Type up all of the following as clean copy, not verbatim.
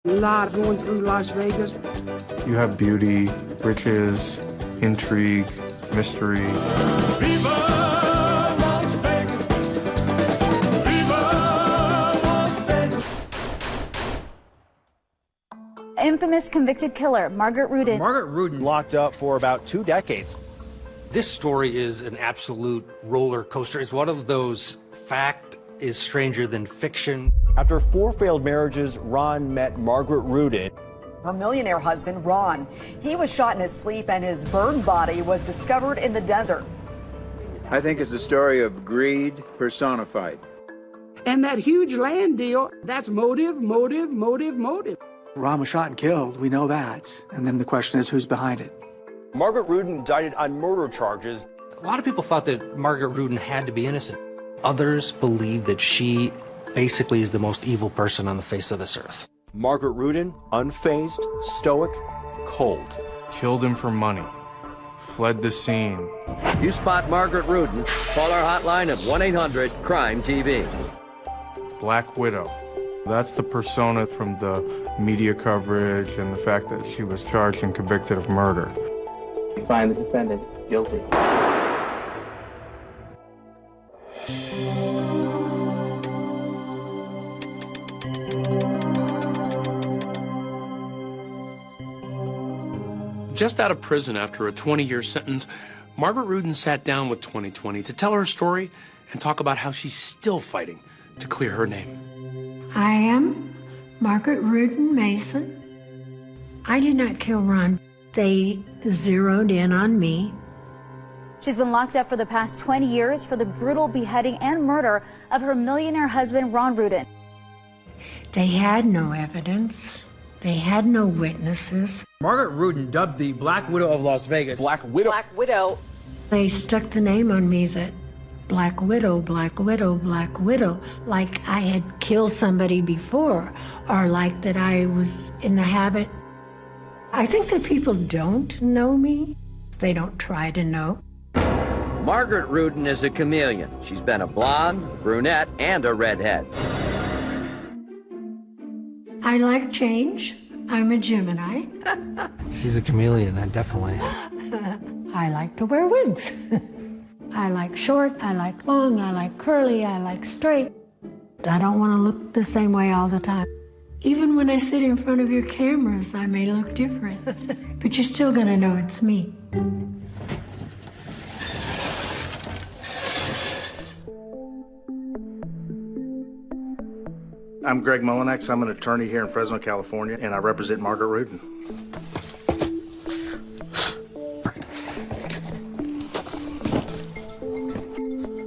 A lot going through Las Vegas. You have beauty, riches, intrigue, mystery. Viva Las Vegas! Viva Las Vegas! Infamous convicted killer, Margaret Rudin. Margaret Rudin locked up for about 2 decades. This story is an absolute roller coaster. It's one of those fact is stranger than fiction. After 4 failed marriages, Ron met Margaret Rudin. Her millionaire husband, Ron. He was shot in his sleep and his burned body was discovered in the desert. I think it's a story of greed personified. And that huge land deal, that's motive. Ron was shot and killed, we know that. And then the question is, who's behind it? Margaret Rudin indicted on murder charges. A lot of people thought that Margaret Rudin had to be innocent. Others believe that she basically is the most evil person on the face of this earth. Margaret Rudin, unfazed, stoic, cold. Killed him for money. Fled the scene. You spot Margaret Rudin, call our hotline at 1-800-CRIME-TV. Black Widow. That's the persona from the media coverage and the fact that she was charged and convicted of murder. Find the defendant guilty. Just out of prison after a 20-year sentence, Margaret Rudin sat down with 2020 to tell her story and talk about how she's still fighting to clear her name. I am Margaret Rudin Mason. I did not kill Ron. They zeroed in on me. She's been locked up for the past 20 years for the brutal beheading and murder of her millionaire husband, Ron Rudin. They had no evidence. They had no witnesses. Margaret Rudin, dubbed the Black Widow of Las Vegas. Black Widow. Black Widow. They stuck the name on me that Black Widow, Black Widow, Black Widow, like I had killed somebody before, or like that I was in the habit. I think that people don't know me. They don't try to know. Margaret Rudin is a chameleon. She's been a blonde, brunette, and a redhead. I like change. I'm a Gemini. She's a chameleon, definitely. I like to wear wigs. I like short, I like long, I like curly, I like straight. I don't want to look the same way all the time. Even when I sit in front of your cameras, I may look different. But you're still gonna know it's me. I'm Greg Mullinex. I'm an attorney here in Fresno, California, and I represent Margaret Rudin.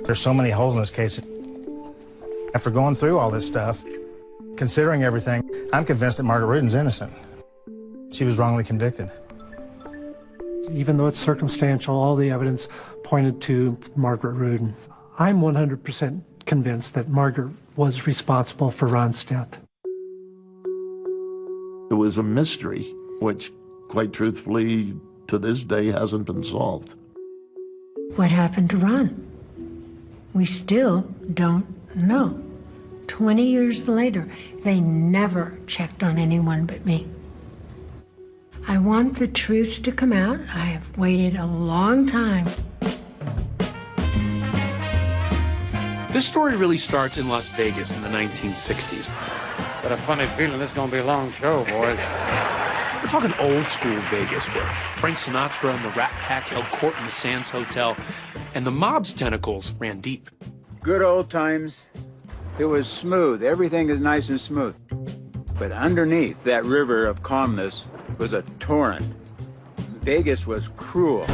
There's so many holes in this case. After going through all this stuff, considering everything, I'm convinced that Margaret Rudin's innocent. She was wrongly convicted. Even though it's circumstantial, all the evidence pointed to Margaret Rudin. I'm 100% convinced that Margaret was responsible for Ron's death. It was a mystery, which, quite truthfully, to this day hasn't been solved. What happened to Ron? We still don't know. 20 years later, they never checked on anyone but me. I want the truth to come out. I have waited a long time. This story really starts in Las Vegas in the 1960s. Got a funny feeling this is going to be a long show, boys. We're talking old school Vegas, where Frank Sinatra and the Rat Pack held court in the Sands Hotel, and the mob's tentacles ran deep. Good old times. It was smooth. Everything is nice and smooth. But underneath that river of calmness was a torrent. Vegas was cruel.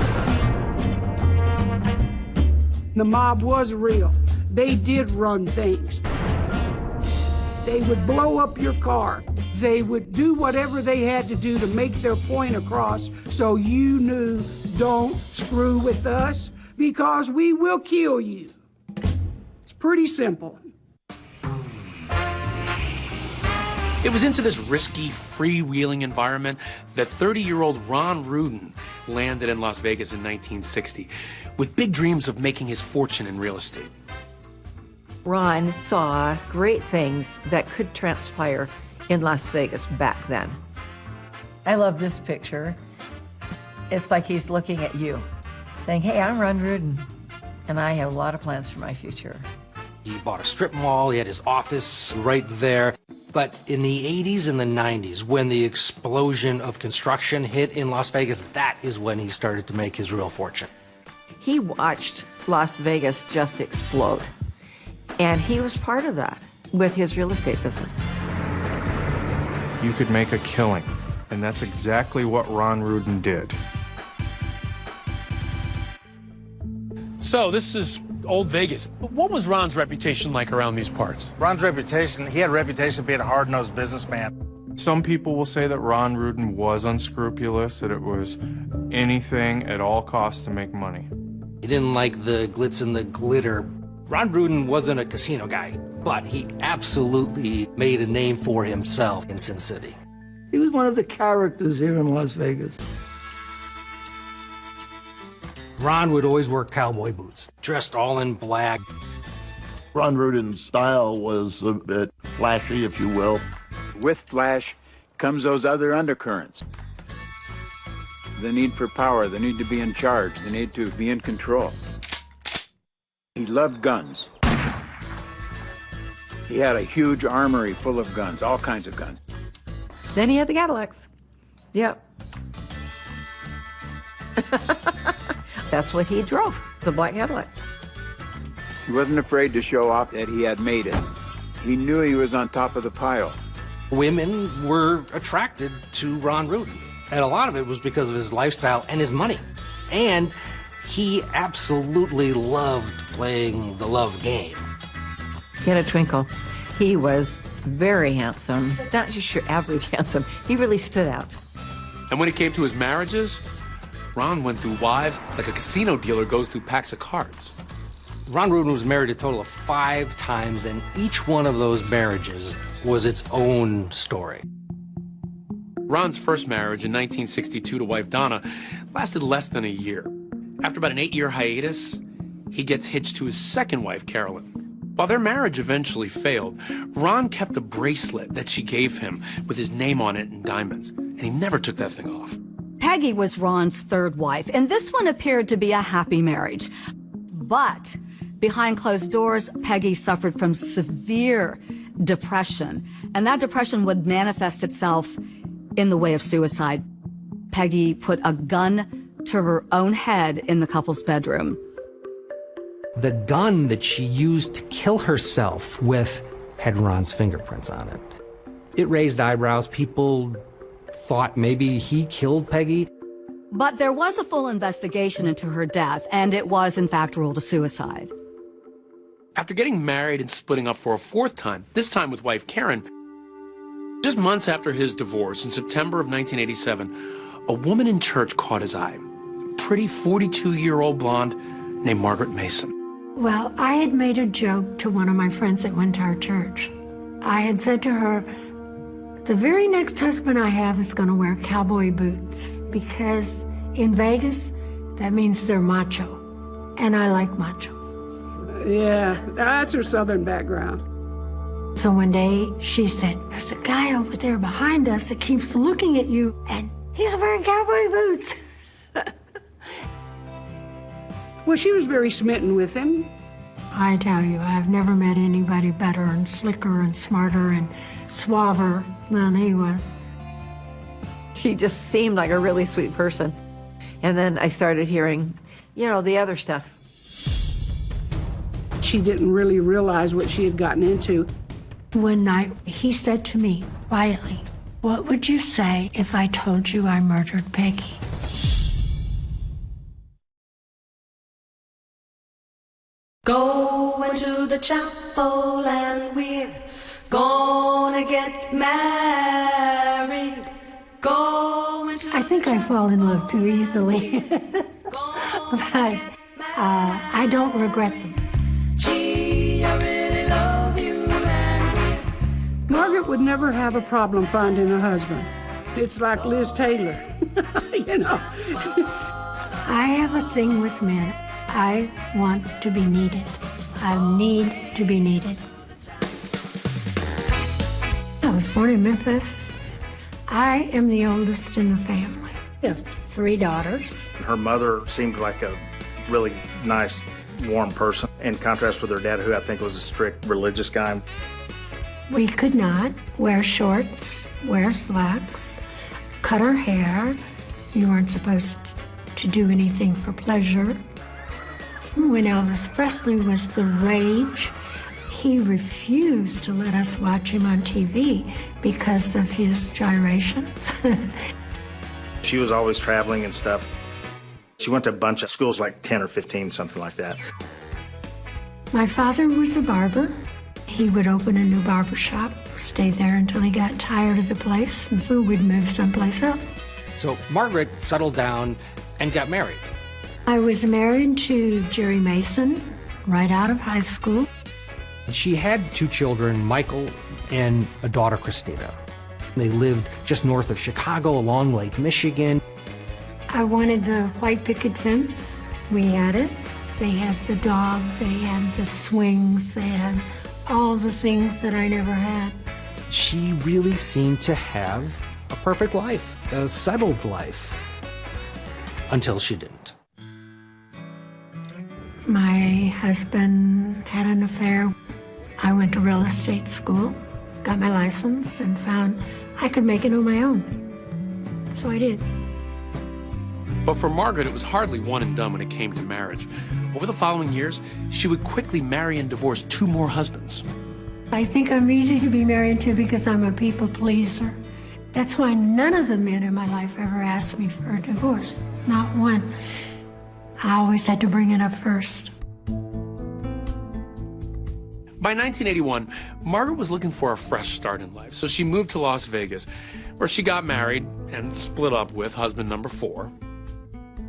The mob was real. They did run things. They would blow up your car. They would do whatever they had to do to make their point across, so you knew, don't screw with us because we will kill you. It's pretty simple. It was into this risky, freewheeling environment that 30-year-old Ron Rudin landed in Las Vegas in 1960, with big dreams of making his fortune in real estate. Ron saw great things that could transpire in Las Vegas back then. I love this picture. It's like he's looking at you, saying, hey, I'm Ron Rudin, and I have a lot of plans for my future. He bought a strip mall, he had his office right there. But in the 80s and the 90s, when the explosion of construction hit in Las Vegas, that is when he started to make his real fortune. He watched Las Vegas just explode, and he was part of that with his real estate business. You could make a killing, and that's exactly what Ron Rudin did. So this is old Vegas. What was Ron's reputation like around these parts? Ron's reputation, he had a reputation of being a hard-nosed businessman. Some people will say that Ron Rudin was unscrupulous, that it was anything at all costs to make money. He didn't like the glitz and the glitter. Ron Rudin wasn't a casino guy, but he absolutely made a name for himself in Sin City. He was one of the characters here in Las Vegas. Ron would always wear cowboy boots, dressed all in black. Ron Rudin's style was a bit flashy, if you will. With flash comes those other undercurrents. The need for power, the need to be in charge, the need to be in control. He loved guns. He had a huge armory full of guns, all kinds of guns. Then he had the Cadillacs. Yep. That's what he drove, the black Cadillac. He wasn't afraid to show off that he had made it. He knew he was on top of the pile. Women were attracted to Ron Rudin, and a lot of it was because of his lifestyle and his money. And he absolutely loved playing the love game. He had a twinkle. He was very handsome, not just your average handsome. He really stood out. And when it came to his marriages, Ron went through wives like a casino dealer goes through packs of cards. Ron Rudin was married a total of 5 times, and each one of those marriages was its own story. Ron's first marriage in 1962 to wife Donna lasted less than a year. After about an 8-year hiatus, he gets hitched to his second wife, Carolyn. While their marriage eventually failed, Ron kept a bracelet that she gave him with his name on it in diamonds, and he never took that thing off. Peggy was Ron's third wife, and this one appeared to be a happy marriage. But behind closed doors, Peggy suffered from severe depression, and that depression would manifest itself in the way of suicide. Peggy put a gun to her own head in the couple's bedroom. The gun that she used to kill herself with had Ron's fingerprints on it. It raised eyebrows. People thought maybe he killed Peggy. But there was a full investigation into her death, and it was, in fact, ruled a suicide. After getting married and splitting up for a 4th time, this time with wife Karen, just months after his divorce, in September of 1987, a woman in church caught his eye. A pretty 42-year-old blonde named Margaret Mason. Well, I had made a joke to one of my friends that went to our church. I had said to her, the very next husband I have is going to wear cowboy boots because in Vegas, that means they're macho, and I like macho. Yeah, that's her Southern background. So one day she said, there's a guy over there behind us that keeps looking at you, and he's wearing cowboy boots. Well, she was very smitten with him. I tell you, I've never met anybody better and slicker and smarter and suaver than he was. She just seemed like a really sweet person. And then I started hearing, you know, the other stuff. She didn't really realize what she had gotten into. One night, he said to me quietly, what would you say if I told you I murdered Peggy? Going to the chapel and we're gonna get married. I think I fall in love too easily. But I don't regret them. Gee, I really love you and Margaret would never have a problem finding a husband. It's like Liz Taylor, you know. I have a thing with men. I want to be needed. I need to be needed. I was born in Memphis. I am the oldest in the family. I have 3 daughters. Her mother seemed like a really nice, warm person, in contrast with her dad, who I think was a strict religious guy. We could not wear shorts, wear slacks, cut our hair. You weren't supposed to do anything for pleasure. When Elvis Presley was the rage, he refused to let us watch him on TV because of his gyrations. She was always traveling and stuff. She went to a bunch of schools, like 10 or 15, something like that. My father was a barber. He would open a new barber shop, stay there until he got tired of the place, and so we'd move someplace else. So Margaret settled down and got married. I was married to Jerry Mason right out of high school. She had 2 children, Michael and a daughter, Christina. They lived just north of Chicago along Lake Michigan. I wanted the white picket fence. We had it. They had the dog, they had the swings, they had all the things that I never had. She really seemed to have a perfect life, a settled life, until she didn't. My husband had an affair. I went to real estate school, got my license, and found I could make it on my own. So I did. But for Margaret, it was hardly one and done when it came to marriage. Over the following years, she would quickly marry and divorce 2 more husbands. I think I'm easy to be married to because I'm a people pleaser. That's why none of the men in my life ever asked me for a divorce. Not one. I always had to bring it up first. By 1981, Margaret was looking for a fresh start in life, so she moved to Las Vegas, where she got married and split up with husband number 4.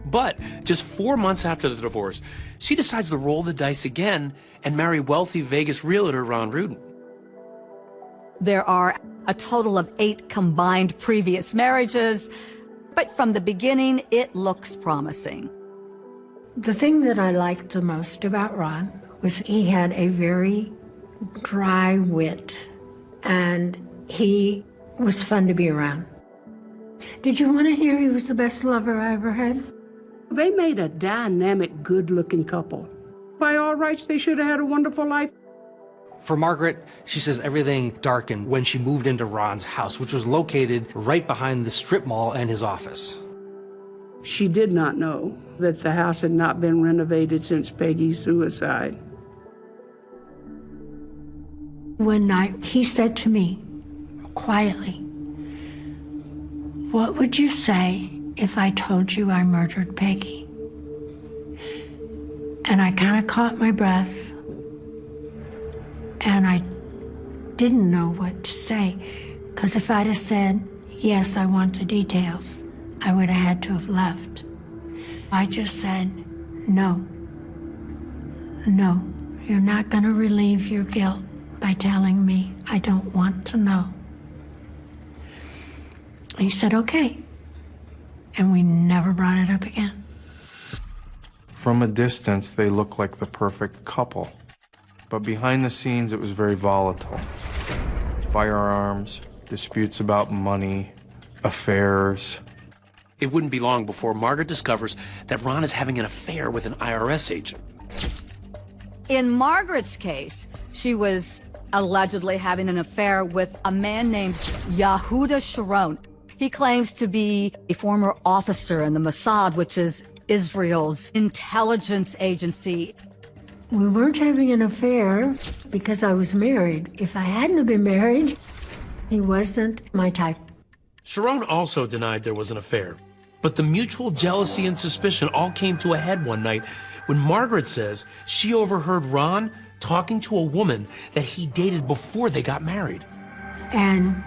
But just 4 months after the divorce, she decides to roll the dice again and marry wealthy Vegas realtor Ron Rudin. There are a total of 8 combined previous marriages, but from the beginning, it looks promising. The thing that I liked the most about Ron was he had a very dry wit, and he was fun to be around. Did you want to hear he was the best lover I ever had? They made a dynamic, good-looking couple. By all rights, they should have had a wonderful life. For Margaret, she says everything darkened when she moved into Ron's house, which was located right behind the strip mall and his office. She did not know that the house had not been renovated since Peggy's suicide. One night, he said to me, quietly, "What would you say if I told you I murdered Peggy?" And I kind of caught my breath, and I didn't know what to say, because if I'd have said, "Yes, I want the details," I would have had to have left. I just said, "No. No, you're not going to relieve your guilt by telling me I don't want to know." He said, "Okay." And we never brought it up again. From a distance, they looked like the perfect couple. But behind the scenes, it was very volatile. Firearms, disputes about money, affairs. It wouldn't be long before Margaret discovers that Ron is having an affair with an IRS agent. In Margaret's case, she was allegedly having an affair with a man named Yehuda Sharon. He claims to be a former officer in the Mossad, which is Israel's intelligence agency. We weren't having an affair because I was married. If I hadn't have been married, he wasn't my type. Sharon also denied there was an affair. But the mutual jealousy and suspicion all came to a head one night when Margaret says she overheard Ron talking to a woman that he dated before they got married. And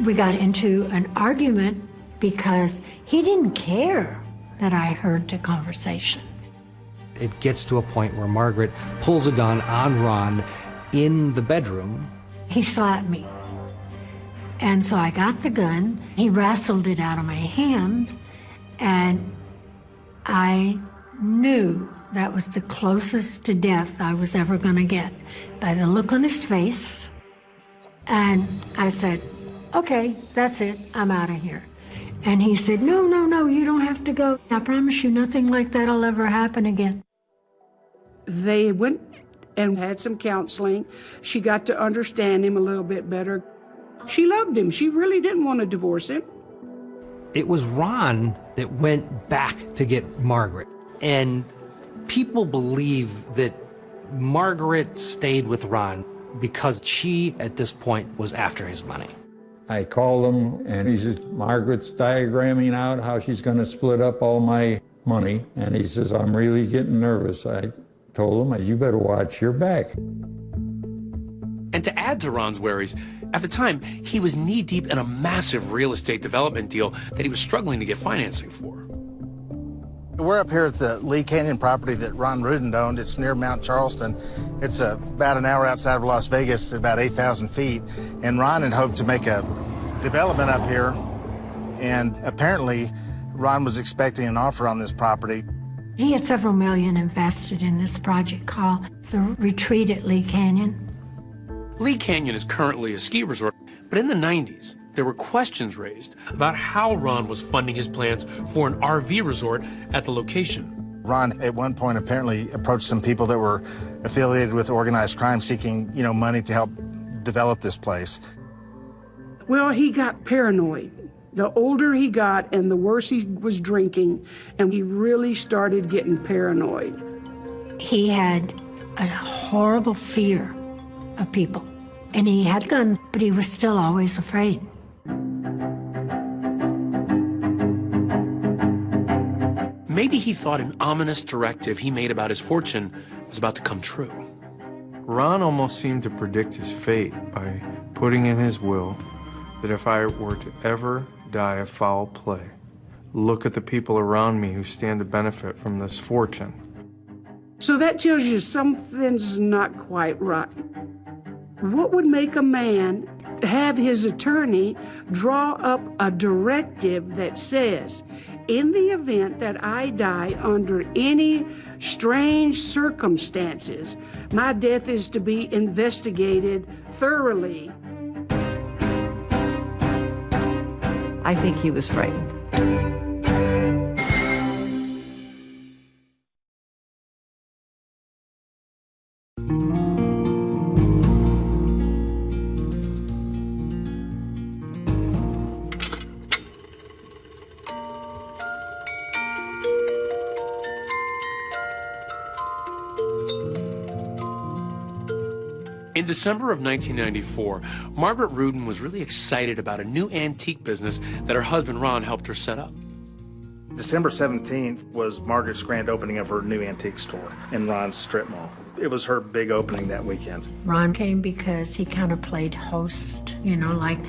we got into an argument because he didn't care that I heard the conversation. It gets to a point where Margaret pulls a gun on Ron in the bedroom. He slapped me. And so I got the gun. He wrestled it out of my hand, and I knew that was the closest to death I was ever going to get. By the look on his face, And I said, okay, that's it, I'm out of here. And he said, no, you don't have to go. I promise you nothing like that'll ever happen again. They went and had some counseling. She got to understand him a little bit better. She loved him. She really didn't want to divorce him. It was Ron that went back to get Margaret. And people believe that Margaret stayed with Ron because she, at this point, was after his money. I called him, and he says, Margaret's diagramming out how she's going to split up all my money. And he says, I'm really getting nervous. I told him, you better watch your back. And to add to Ron's worries, at the time, he was knee-deep in a massive real estate development deal that he was struggling to get financing for. We're up here at the Lee Canyon property that Ron Rudin owned. It's near Mount Charleston. It's about an hour outside of Las Vegas, about 8,000 feet. And Ron had hoped to make a development up here. And apparently, Ron was expecting an offer on this property. He had several million invested in this project called the Retreat at Lee Canyon. Lee Canyon is currently a ski resort, but in the 90s, there were questions raised about how Ron was funding his plans for an RV resort at the location. Ron, at one point, apparently approached some people that were affiliated with organized crime seeking, money to help develop this place. Well, he got paranoid. The older he got and the worse he was drinking, and he really started getting paranoid. He had a horrible fear of people. And he had guns, but he was still always afraid. Maybe he thought an ominous directive he made about his fortune was about to come true. Ron almost seemed to predict his fate by putting in his will that if I were to ever die of foul play, look at the people around me who stand to benefit from this fortune. So that tells you something's not quite right. What would make a man have his attorney draw up a directive that says, in the event that I die under any strange circumstances, my death is to be investigated thoroughly? I think he was frightened. In December of 1994, Margaret Rudin was really excited about a new antique business that her husband Ron helped her set up. December 17th was Margaret's grand opening of her new antique store in Ron's strip mall. It was her big opening that weekend. Ron came because he kind of played host, like,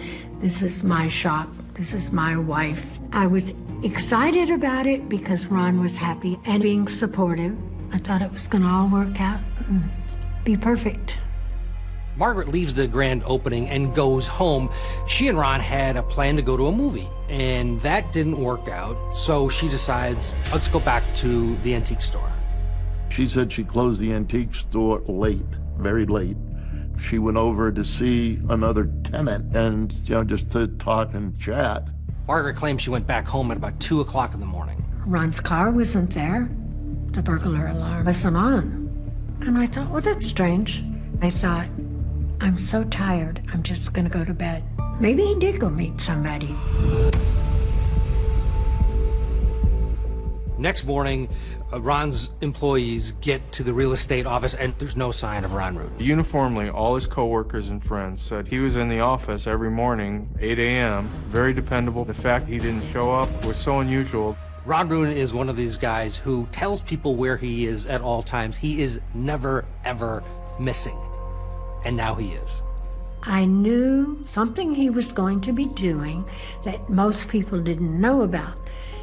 this is my shop, this is my wife. I was excited about it because Ron was happy and being supportive. I thought it was going to all work out and be perfect. Margaret leaves the grand opening and goes home. She and Ron had a plan to go to a movie, and that didn't work out, so she decides, let's go back to the antique store. She said she closed the antique store late, very late. She went over to see another tenant and, just to talk and chat. Margaret claims she went back home at about 2 o'clock in the morning. Ron's car wasn't there. The burglar alarm wasn't on. And I thought, well, that's strange. I thought, I'm so tired, I'm just gonna go to bed. Maybe he did go meet somebody. Next morning, Ron's employees get to the real estate office and there's no sign of Ron Rudin. Uniformly, all his coworkers and friends said he was in the office every morning, 8 a.m., very dependable. The fact he didn't show up was so unusual. Ron Rudin is one of these guys who tells people where he is at all times. He is never, ever missing. And now he is. I knew something he was going to be doing that most people didn't know about.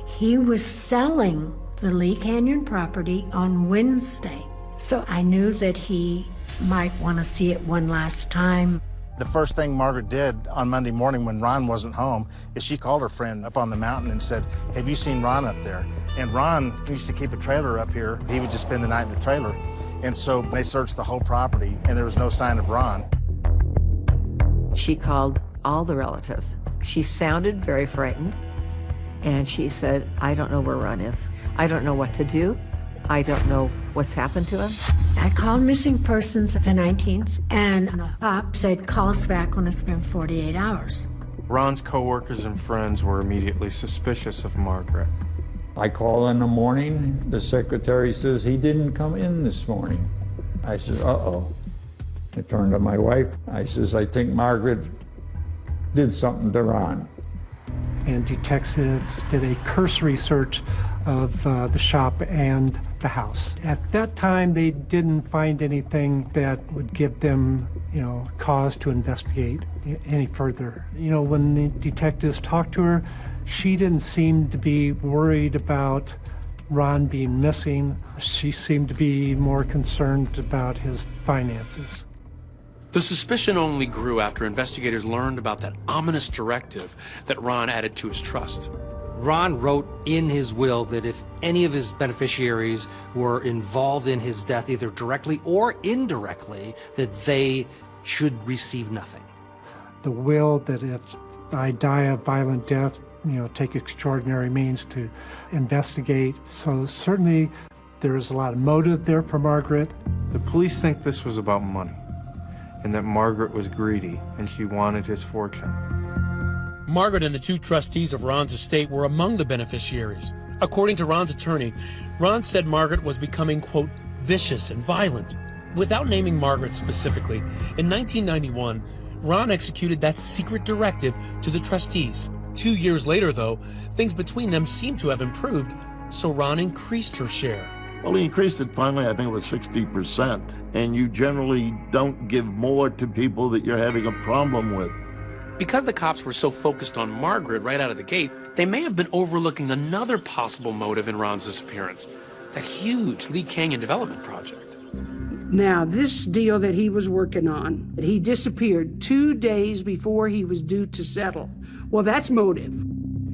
He was selling the Lee Canyon property on Wednesday. So I knew that he might want to see it one last time. The first thing Margaret did on Monday morning when Ron wasn't home is she called her friend up on the mountain and said, have you seen Ron up there? And Ron used to keep a trailer up here. He would just spend the night in the trailer. And so they searched the whole property and there was no sign of Ron. She called all the relatives. She sounded very frightened, and she said, I don't know where Ron is. I don't know what to do. I don't know what's happened to him. I called missing persons the 19th, and the cop said, call us back when it's been 48 hours. Ron's coworkers and friends were immediately suspicious of Margaret. I call in the morning, the secretary says, he didn't come in this morning. I says, uh-oh. I turned to my wife. I says, I think Margaret did something to Ron. And detectives did a cursory search of the shop and the house. At that time, they didn't find anything that would give them, cause to investigate any further. When the detectives talked to her, she didn't seem to be worried about Ron being missing. She seemed to be more concerned about his finances. The suspicion only grew after investigators learned about that ominous directive that Ron added to his trust. Ron wrote in his will that if any of his beneficiaries were involved in his death, either directly or indirectly, that they should receive nothing. The will that if I die a violent death, take extraordinary means to investigate. So certainly there's a lot of motive there for Margaret. The police think this was about money, and that Margaret was greedy and she wanted his fortune. Margaret and the two trustees of Ron's estate were among the beneficiaries. According to Ron's attorney, Ron said Margaret was becoming, quote, vicious and violent. Without naming Margaret specifically, in 1991, Ron executed that secret directive to the trustees. 2 years later, though, things between them seemed to have improved, so Ron increased her share. Well, he increased it finally, I think it was 60%. And you generally don't give more to people that you're having a problem with. Because the cops were so focused on Margaret right out of the gate, they may have been overlooking another possible motive in Ron's disappearance, that huge Lee Canyon development project. Now, this deal that he was working on, that he disappeared 2 days before he was due to settle. Well, that's motive.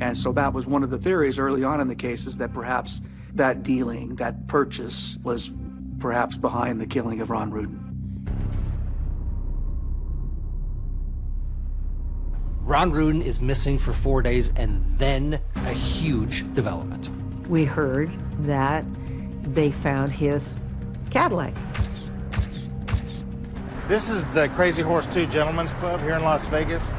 And so that was one of the theories early on in the case, is that perhaps that dealing, that purchase, was perhaps behind the killing of Ron Rudin. Ron Rudin is missing for 4 days, and then a huge development. We heard that they found his Cadillac. This is the Crazy Horse 2 Gentlemen's Club here in Las Vegas.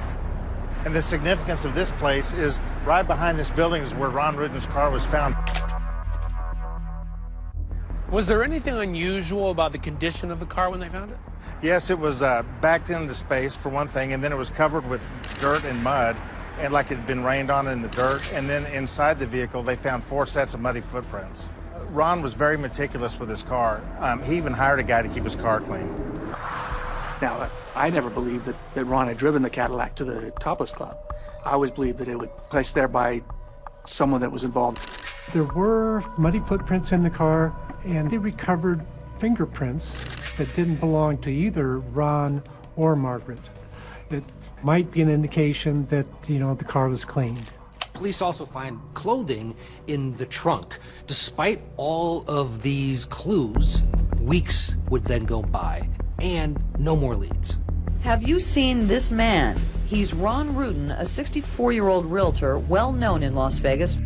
And the significance of this place is right behind this building is where Ron Rudin's car was found. Was there anything unusual about the condition of the car when they found it? Yes, it was backed into space, for one thing, and then it was covered with dirt and mud, and like it had been rained on in the dirt. And then inside the vehicle, they found 4 sets of muddy footprints. Ron was very meticulous with his car. He even hired a guy to keep his car clean. Now, I never believed that Ron had driven the Cadillac to the Topless Club. I always believed that it was placed there by someone that was involved. There were muddy footprints in the car, and they recovered fingerprints that didn't belong to either Ron or Margaret. It might be an indication that, the car was cleaned. Police also find clothing in the trunk. Despite all of these clues, weeks would then go by, and no more leads. Have you seen this man? He's Ron Rudin, a 64-year-old realtor well known in Las Vegas.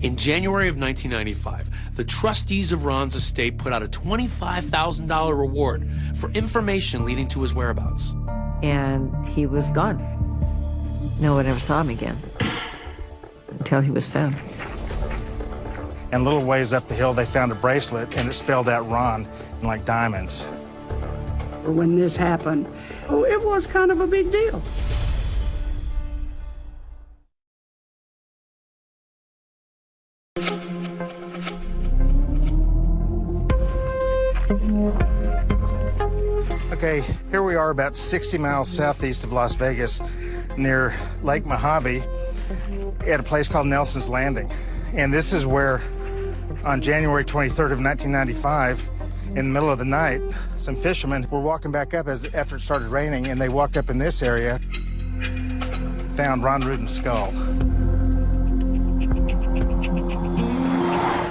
In January of 1995, the trustees of Ron's estate put out a $25,000 reward for information leading to his whereabouts. And he was gone. No one ever saw him again until he was found. And a little ways up the hill, they found a bracelet, and it spelled out Ron in like diamonds. When this happened, it was kind of a big deal. Okay, here we are about 60 miles southeast of Las Vegas, near Lake Mojave, at a place called Nelson's Landing. And this is where, on January 23rd of 1995, in the middle of the night, some fishermen were walking back up after it started raining, and they walked up in this area, found Ron Rudin's skull.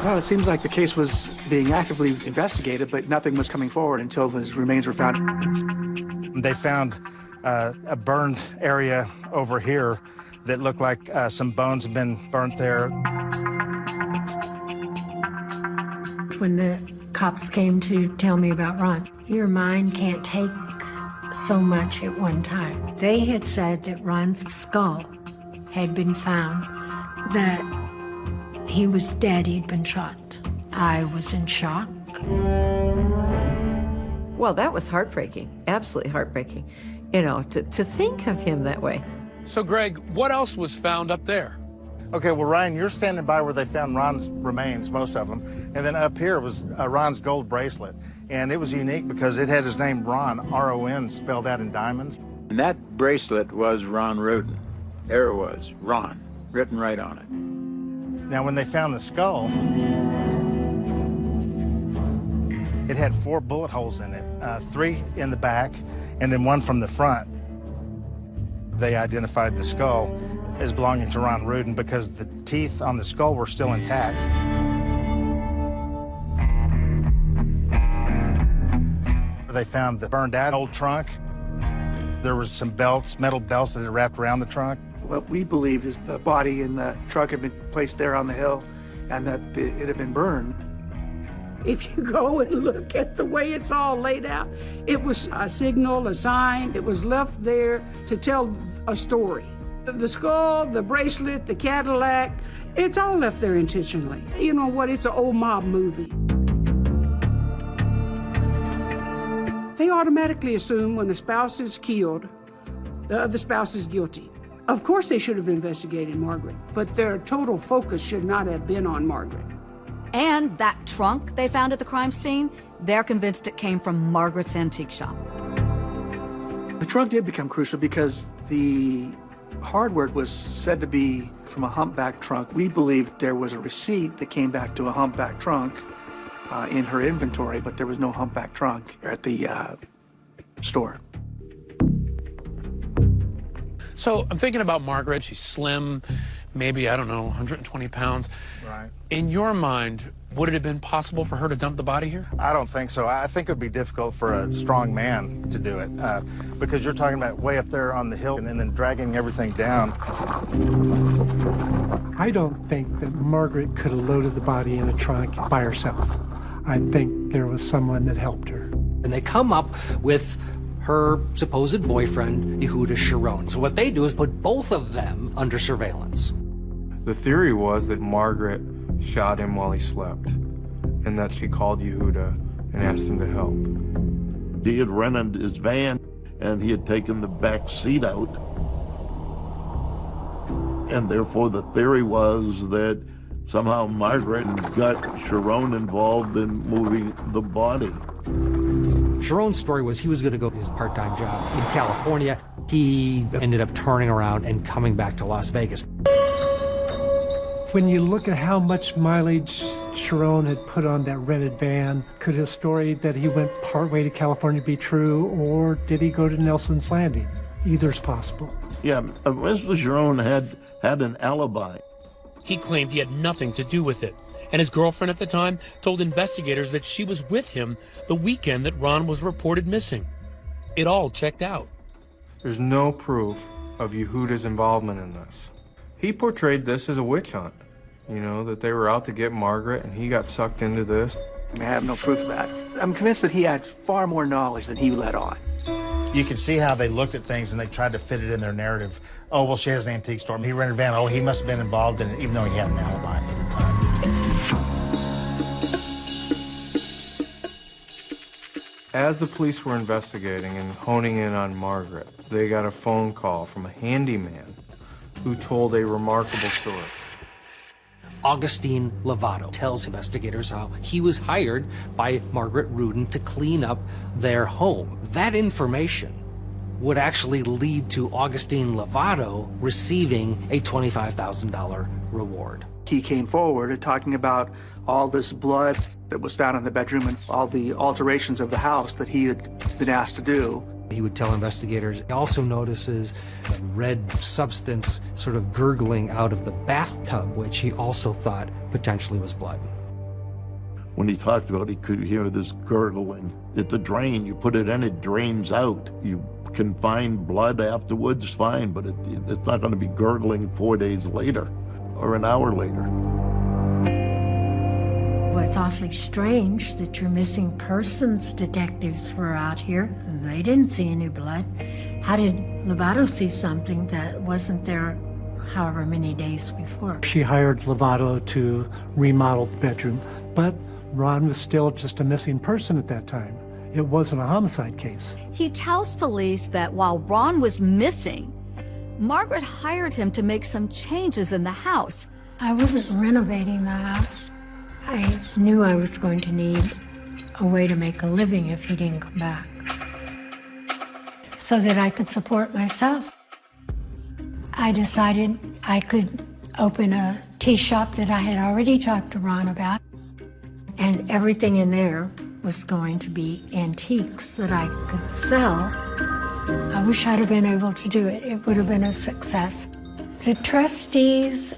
Well, it seems like the case was being actively investigated, but nothing was coming forward until his remains were found. They found a burned area over here that looked like some bones have been burnt there. When the cops came to tell me about Ron, your mind can't take so much at one time. They had said that Ron's skull had been found, that he was dead, he'd been shot. I was in shock. Well, that was heartbreaking, absolutely heartbreaking, you know, to think of him that way. So, Greg, what else was found up there? Okay, well, Ryan, you're standing by where they found Ron's remains, most of them, and then up here was Ron's gold bracelet, and it was unique because it had his name Ron, R-O-N, spelled out in diamonds. And that bracelet was Ron Rudin. There it was, Ron, written right on it. Now, when they found the skull, it had 4 bullet holes in it, 3 in the back, and then 1 from the front. They identified the skull as belonging to Ron Rudin because the teeth on the skull were still intact. They found the burned out old trunk. There was some belts, metal belts that had wrapped around the trunk. What we believe is the body in the truck had been placed there on the hill and that it had been burned. If you go and look at the way it's all laid out, it was a signal, a sign. It was left there to tell a story. The skull, the bracelet, the Cadillac, it's all left there intentionally. You know what? It's an old mob movie. They automatically assume when a spouse is killed, the other spouse is guilty. Of course they should have investigated Margaret, but their total focus should not have been on Margaret. And that trunk they found at the crime scene, they're convinced it came from Margaret's antique shop. The trunk did become crucial because the hardware was said to be from a humpback trunk. We believed there was a receipt that came back to a humpback trunk in her inventory, but there was no humpback trunk at the store. So I'm thinking about Margaret. She's slim, maybe, I don't know, 120 pounds. Right. In your mind, would it have been possible for her to dump the body here? I don't think so. I think it would be difficult for a strong man to do it because you're talking about way up there on the hill and then dragging everything down. I don't think that Margaret could have loaded the body in a trunk by herself. I think there was someone that helped her. And they come up with her supposed boyfriend, Yehuda Sharon. So what they do is put both of them under surveillance. The theory was that Margaret shot him while he slept, and that she called Yehuda and asked him to help. He had rented his van, and he had taken the back seat out. And therefore the theory was that somehow Margaret got Sharon involved in moving the body. Sharon's story was he was going to go to his part-time job in California. He ended up turning around and coming back to Las Vegas. When you look at how much mileage Sharon had put on that rented van, could his story that he went partway to California be true, or did he go to Nelson's Landing? Either's possible. Yeah, Mr. Sharon had an alibi. He claimed he had nothing to do with it, and his girlfriend at the time told investigators that she was with him the weekend that Ron was reported missing. It all checked out. There's no proof of Yehuda's involvement in this. He portrayed this as a witch hunt, you know, that they were out to get Margaret and he got sucked into this. I have no proof of that. I'm convinced that he had far more knowledge than he let on. You can see how they looked at things and they tried to fit it in their narrative. Oh, well, she has an antique store. He rented a van. Oh, he must have been involved in it, even though he had an alibi for the time. As the police were investigating and honing in on Margaret, they got a phone call from a handyman who told a remarkable story. Augustine Lovato tells investigators how he was hired by Margaret Rudin to clean up their home. That information would actually lead to Augustine Lovato receiving a $25,000 reward. He came forward and talking about all this blood that was found in the bedroom and all the alterations of the house that he had been asked to do. He would tell investigators he also notices a red substance sort of gurgling out of the bathtub, which he also thought potentially was blood. When he talked about it, he could hear this gurgling. It's a drain. You put it in, it drains out. You can find blood afterwards, fine, but it's not going to be gurgling 4 days later or an hour later. Well, it's awfully strange that your missing persons detectives were out here. They didn't see any blood. How did Lovato see something that wasn't there however many days before? She hired Lovato to remodel the bedroom, but Ron was still just a missing person at that time. It wasn't a homicide case. He tells police that while Ron was missing, Margaret hired him to make some changes in the house. I wasn't renovating the house. I knew I was going to need a way to make a living if he didn't come back, so that I could support myself. I decided I could open a tea shop that I had already talked to Ron about, and everything in there was going to be antiques that I could sell. I wish I'd have been able to do it. It would have been a success. The trustees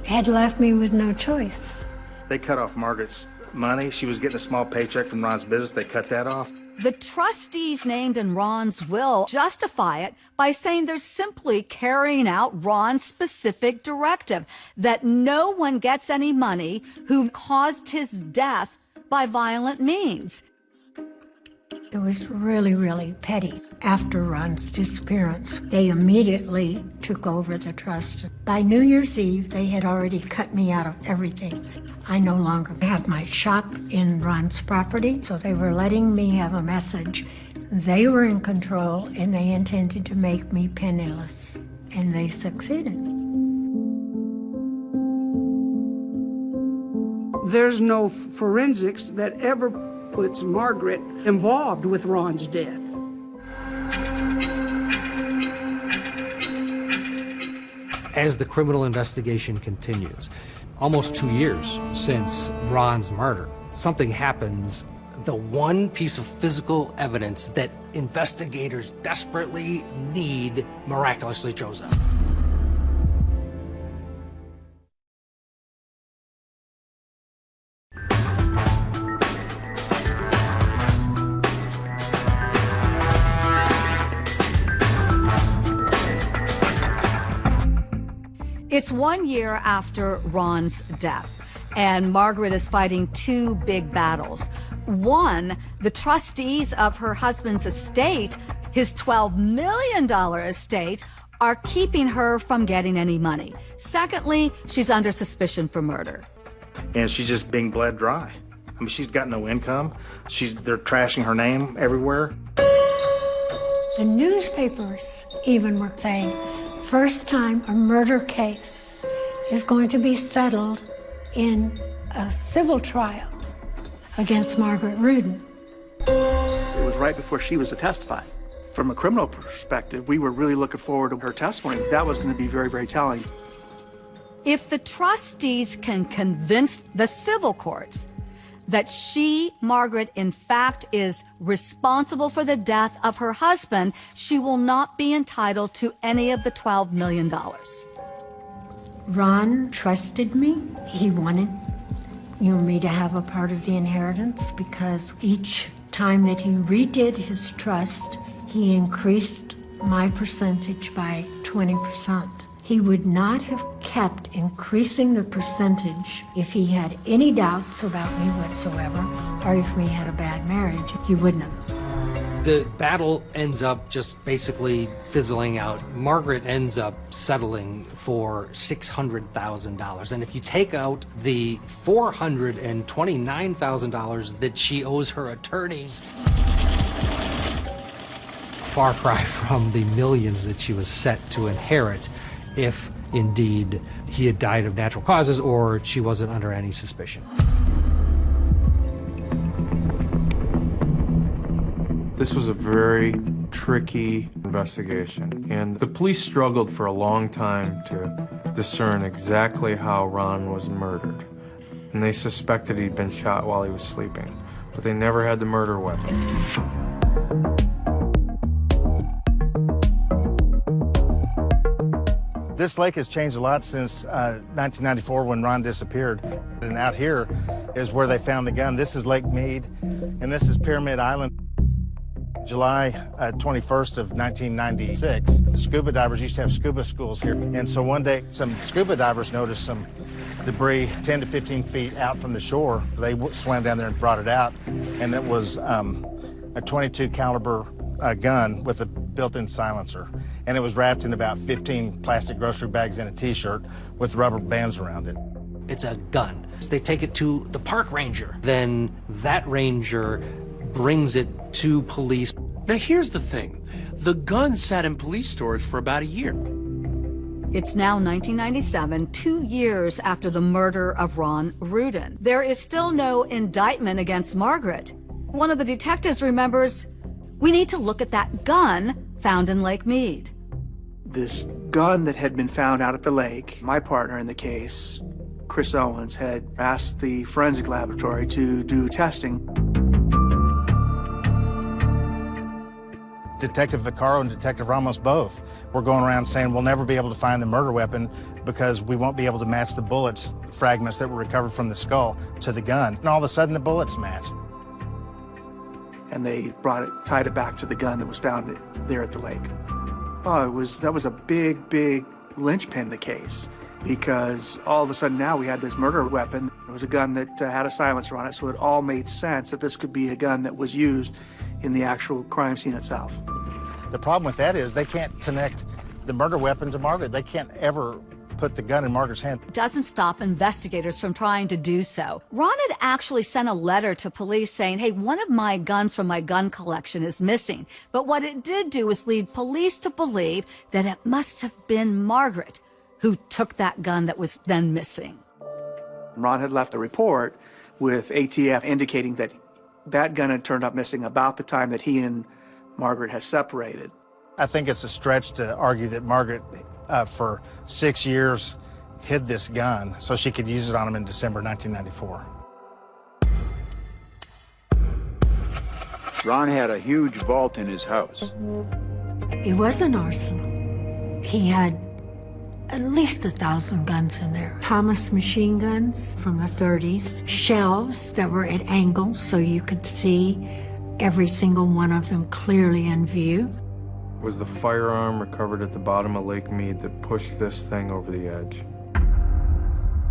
had left me with no choice. They cut off Margaret's money. She was getting a small paycheck from Ron's business. They cut that off. The trustees named in Ron's will justify it by saying they're simply carrying out Ron's specific directive, that no one gets any money who caused his death by violent means. It was really, really petty. After Ron's disappearance, they immediately took over the trust. By New Year's Eve, they had already cut me out of everything. I no longer have my shop in Ron's property, so they were letting me have a message. They were in control, and they intended to make me penniless, and they succeeded. There's no forensics that ever puts Margaret involved with Ron's death. As the criminal investigation continues, almost 2 years since Ron's murder, something happens. The one piece of physical evidence that investigators desperately need miraculously shows up. It's 1 year after Ron's death, and Margaret is fighting two big battles. One, the trustees of her husband's estate, his $12 million estate, are keeping her from getting any money. Secondly, she's under suspicion for murder. And she's just being bled dry. I mean, she's got no income. They're trashing her name everywhere. The newspapers even were saying, first time a murder case is going to be settled in a civil trial against Margaret Rudin. It was right before she was to testify. From a criminal perspective, we were really looking forward to her testimony. That was going to be very, very telling. If the trustees can convince the civil courts that she, Margaret, in fact is responsible for the death of her husband, she will not be entitled to any of the $12 million. Ron trusted me. He wanted me to have a part of the inheritance because each time that he redid his trust, he increased my percentage by 20%. He would not have kept increasing the percentage if he had any doubts about me whatsoever, or if we had a bad marriage. He wouldn't have. The battle ends up just basically fizzling out. Margaret ends up settling for $600,000. And if you take out the $429,000 that she owes her attorneys, far cry from the millions that she was set to inherit if indeed he had died of natural causes or she wasn't under any suspicion. This was a very tricky investigation, and the police struggled for a long time to discern exactly how Ron was murdered. And they suspected he'd been shot while he was sleeping, but they never had the murder weapon. This lake has changed a lot since 1994 when Ron disappeared. And out here is where they found the gun. This is Lake Mead, and this is Pyramid Island. July 21st of 1996, scuba divers used to have scuba schools here. And so one day, some scuba divers noticed some debris 10 to 15 feet out from the shore. They swam down there and brought it out, and it was a 22 caliber gun with a built-in silencer. And it was wrapped in about 15 plastic grocery bags and a t-shirt with rubber bands around it. It's a gun. They take it to the park ranger. Then that ranger brings it to police. Now here's the thing. The gun sat in police storage for about a year. It's now 1997, 2 years after the murder of Ron Rudin. There is still no indictment against Margaret. One of the detectives remembers, we need to look at that gun found in Lake Mead. This gun that had been found out at the lake, my partner in the case, Chris Owens, had asked the forensic laboratory to do testing. Detective Vaccaro and Detective Ramos both were going around saying we'll never be able to find the murder weapon because we won't be able to match the bullets fragments that were recovered from the skull to the gun. And all of a sudden the bullets matched. And they tied it back to the gun that was found there at the lake. Oh, that was a big, big linchpin in the case, because all of a sudden now we had this murder weapon. It was a gun that had a silencer on it, so it all made sense that this could be a gun that was used in the actual crime scene itself. The problem with that is they can't connect the murder weapon to Margaret. They can't ever put the gun in Margaret's hand. Doesn't stop investigators from trying to do so. Ron had actually sent a letter to police saying, hey, one of my guns from my gun collection is missing. But what it did do was lead police to believe that it must have been Margaret who took that gun that was then missing. Ron had left a report with ATF indicating that that gun had turned up missing about the time that he and Margaret had separated. I think it's a stretch to argue that Margaret, for 6 years, hid this gun so she could use it on him in December 1994. Ron had a huge vault in his house. It was an arsenal. He had at least 1,000 guns in there. Thomas machine guns from the 30s, shelves that were at angles so you could see every single one of them clearly in view. Was the firearm recovered at the bottom of Lake Mead that pushed this thing over the edge.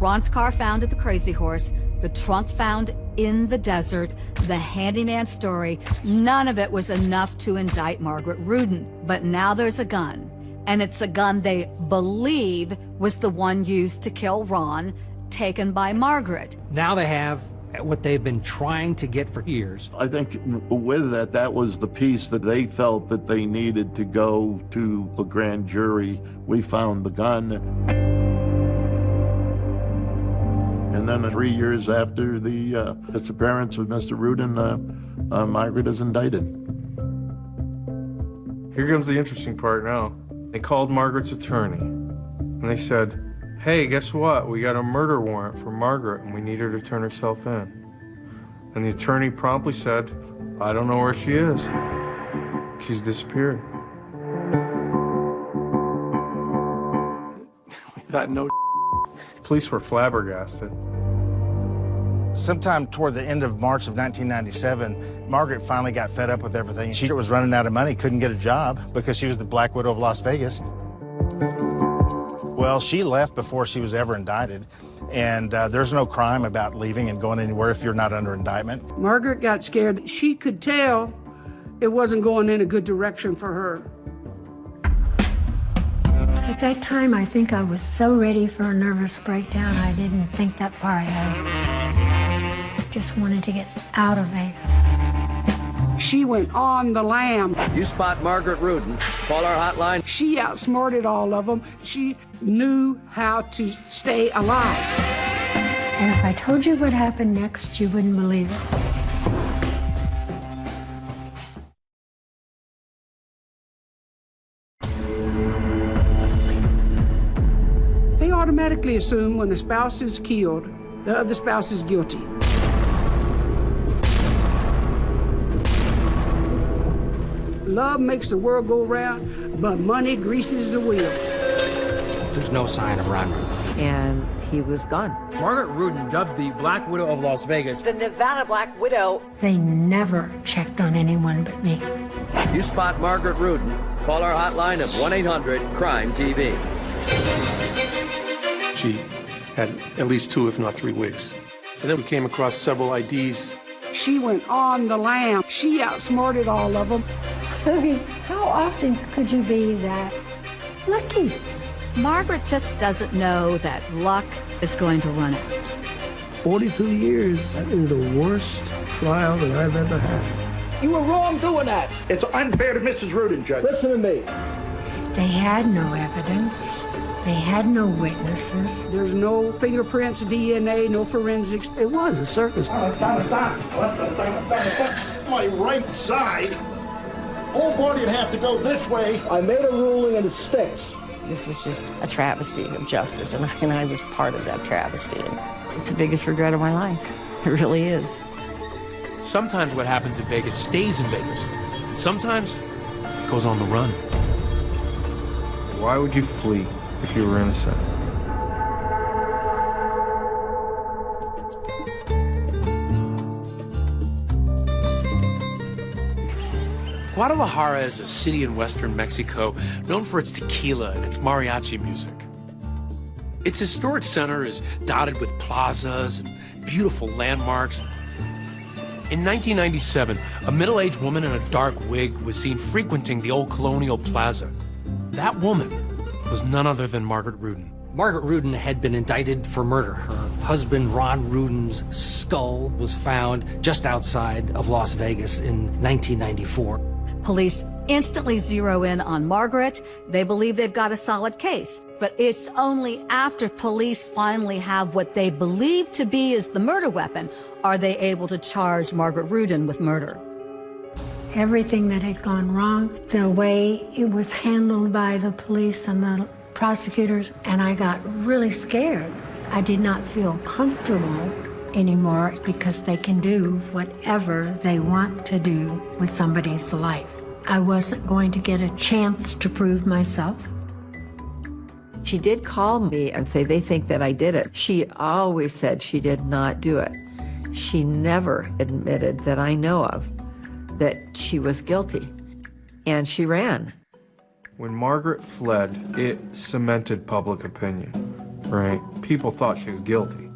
Ron's car found at the Crazy Horse, the trunk found in the desert, the handyman story, none of it was enough to indict Margaret Rudin. But now there's a gun, and it's a gun they believe was the one used to kill Ron, taken by Margaret. Now they have what they've been trying to get for years. I think with that was the piece that they felt that they needed to go to a grand jury. We found the gun. And then 3 years after the disappearance of Mr. Rudin, Margaret is indicted. Here comes the interesting part now. They called Margaret's attorney, and they said, hey, guess what? We got a murder warrant for Margaret, and we need her to turn herself in. And the attorney promptly said, I don't know where she is. She's disappeared. That no. Police were flabbergasted. Sometime toward the end of March of 1997, Margaret finally got fed up with everything. She was running out of money, couldn't get a job because she was the Black Widow of Las Vegas. Well, she left before she was ever indicted, and there's no crime about leaving and going anywhere if you're not under indictment. Margaret got scared. She could tell it wasn't going in a good direction for her. At that time, I think I was so ready for a nervous breakdown, I didn't think that far ahead. Just wanted to get out of Vegas. She went on the lam. You spot Margaret Rudin, call our hotline. She outsmarted all of them. She knew how to stay alive. And if I told you what happened next, you wouldn't believe it. They automatically assume when the spouse is killed, the other spouse is guilty. Love makes the world go round, but money greases the wheels. there's no sign of Ron Rudin. And he was gone. Margaret Rudin, dubbed the Black Widow of Las Vegas. The Nevada Black Widow. They never checked on anyone but me. You spot Margaret Rudin, call our hotline of 1-800-CRIME-TV. She had at least 2, if not 3 wigs. And then we came across several IDs. She went on the lam. She outsmarted all of them. I mean, how often could you be that lucky? Margaret just doesn't know that luck is going to run out. 42 years. That is the worst trial that I've ever had. You were wrong doing that. It's unfair to Mrs. Rudin, Judge. Listen to me. They had no evidence. They had no witnesses. There's no fingerprints, DNA, no forensics. It was a circus. My right side. Whole body would have to go this way. I made a ruling and it sticks. This was just a travesty of justice, and I was part of that travesty. And it's the biggest regret of my life. It really is. Sometimes what happens in Vegas stays in Vegas. And sometimes it goes on the run. Why would you flee if you were innocent? Guadalajara is a city in western Mexico known for its tequila and its mariachi music. Its historic center is dotted with plazas and beautiful landmarks. In 1997, a middle-aged woman in a dark wig was seen frequenting the old colonial plaza. That woman was none other than Margaret Rudin. Margaret Rudin had been indicted for murder. Her husband, Ron Rudin's skull was found just outside of Las Vegas in 1994. Police instantly zero in on Margaret. They believe they've got a solid case. But it's only after police finally have what they believe to be is the murder weapon are they able to charge Margaret Rudin with murder. Everything that had gone wrong, the way it was handled by the police and the prosecutors, and I got really scared. I did not feel comfortable anymore because they can do whatever they want to do with somebody's life. I wasn't going to get a chance to prove myself. She did call me and say they think that I did it. She always said she did not do it. She never admitted that I know of that she was guilty, and she ran. When Margaret fled, it cemented public opinion, right? People thought she was guilty,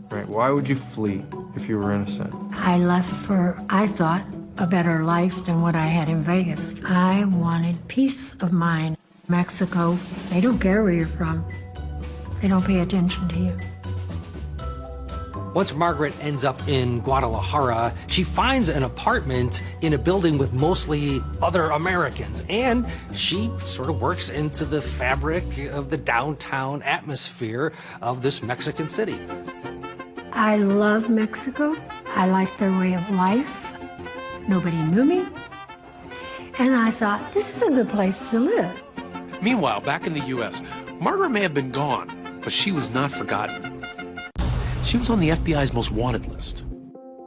right? Why would you flee if you were innocent? I left for, I thought, a better life than what I had in Vegas. I wanted peace of mind. Mexico, they don't care where you're from. They don't pay attention to you. Once Margaret ends up in Guadalajara, she finds an apartment in a building with mostly other Americans, and she sort of works into the fabric of the downtown atmosphere of this Mexican city. I love Mexico. I like their way of life. Nobody knew me. And I thought, this is a good place to live. Meanwhile, back in the U.S., Margaret may have been gone, but she was not forgotten. She was on the FBI's most wanted list.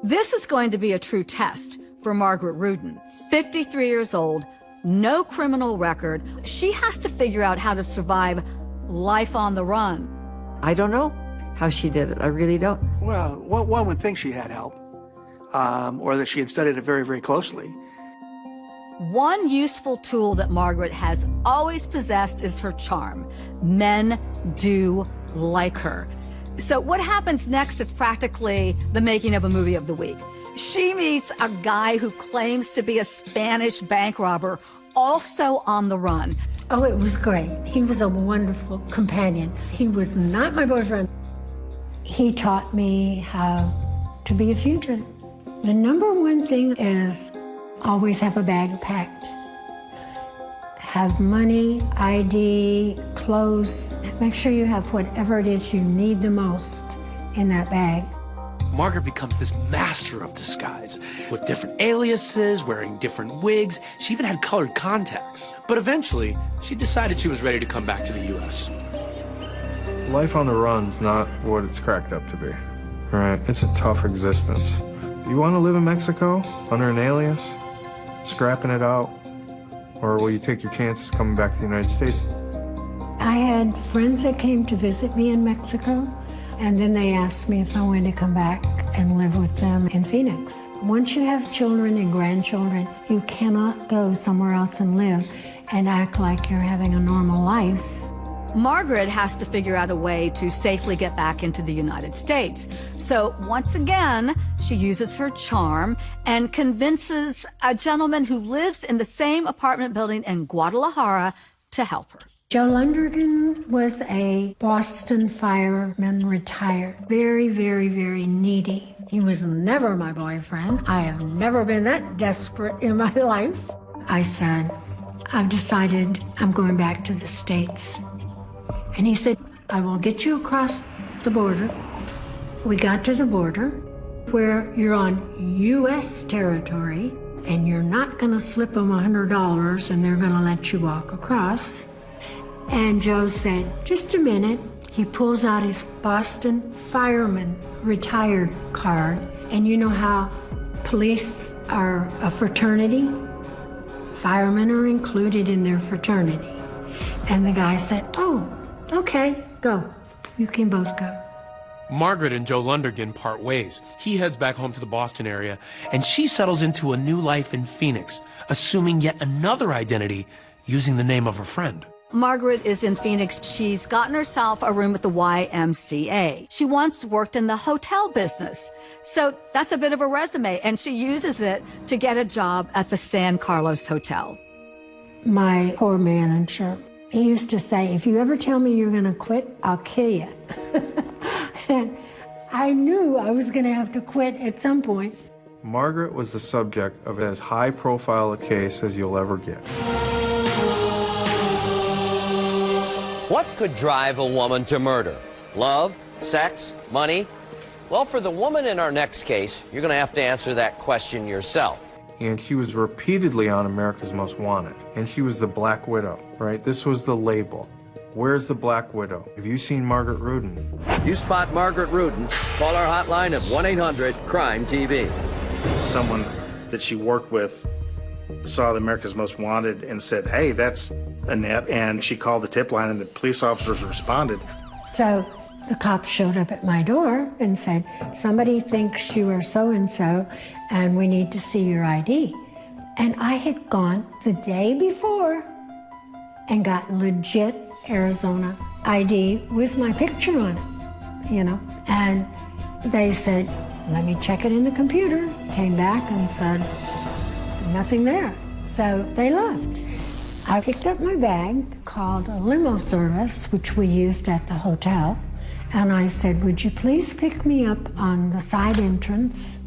This is going to be a true test for Margaret Rudin. 53 years old, no criminal record. She has to figure out how to survive life on the run. I don't know how she did it. I really don't. Well, one would think she had help, or that she had studied it very, very closely. One useful tool that Margaret has always possessed is her charm. Men do like her. So what happens next is practically the making of a movie of the week. She meets a guy who claims to be a Spanish bank robber, also on the run. Oh, it was great. He was a wonderful companion. He was not my boyfriend. He taught me how to be a fugitive. The number one thing is always have a bag packed. Have money, ID, clothes. Make sure you have whatever it is you need the most in that bag. Margaret becomes this master of disguise, with different aliases, wearing different wigs. She even had colored contacts. But eventually, she decided she was ready to come back to the U.S. Life on the run's not what it's cracked up to be, right? It's a tough existence. You want to live in Mexico under an alias, scrapping it out? Or will you take your chances coming back to the United States? I I had friends that came to visit me in Mexico, and then they asked me if I wanted to come back and live with them in Phoenix. Once you have children and grandchildren, you cannot go somewhere else and live and act like you're having a normal life. Margaret has to figure out a way to safely get back into the United States. So once again, she uses her charm and convinces a gentleman who lives in the same apartment building in Guadalajara to help her. Joe Lundergan was a Boston fireman, retired. Very, very, very needy. He was never my boyfriend. I have never been that desperate in my life. I said, I've decided I'm going back to the States. And he said, I will get you across the border. We got to the border where you're on U.S. territory and you're not going to slip them $100 and they're going to let you walk across. And Joe said, just a minute. He pulls out his Boston fireman retired card. And you know how police are a fraternity? Firemen are included in their fraternity. And the guy said, oh, okay, go. You can both go. Margaret and Joe Lundergan part ways. He heads back home to the Boston area, and she settles into a new life in Phoenix, assuming yet another identity using the name of her friend. Margaret is in Phoenix. She's gotten herself a room at the YMCA. She once worked in the hotel business. So that's a bit of a resume, and she uses it to get a job at the San Carlos Hotel. My poor manager, he used to say, if you ever tell me you're going to quit, I'll kill you. And I knew I was going to have to quit at some point. Margaret was the subject of as high-profile a case as you'll ever get. What could drive a woman to murder? Love? Sex? Money? Well, for the woman in our next case, you're going to have to answer that question yourself. And she was repeatedly on America's Most Wanted. And she was the Black Widow, right? This was the label. Where's the Black Widow? Have you seen Margaret Rudin? If you spot Margaret Rudin, call our hotline at 1-800-CRIME-TV. Someone that she worked with saw the America's Most Wanted and said, hey, that's Annette, and she called the tip line and the police officers responded. So the cops showed up at my door and said, somebody thinks you are so-and-so and we need to see your ID. And I had gone the day before and got legit Arizona ID with my picture on it, you know. And they said, let me check it in the computer. Came back and said, nothing there. So they left. I picked up my bag, called a limo service, which we used at the hotel, and I said, would you please pick me up on the side entrance?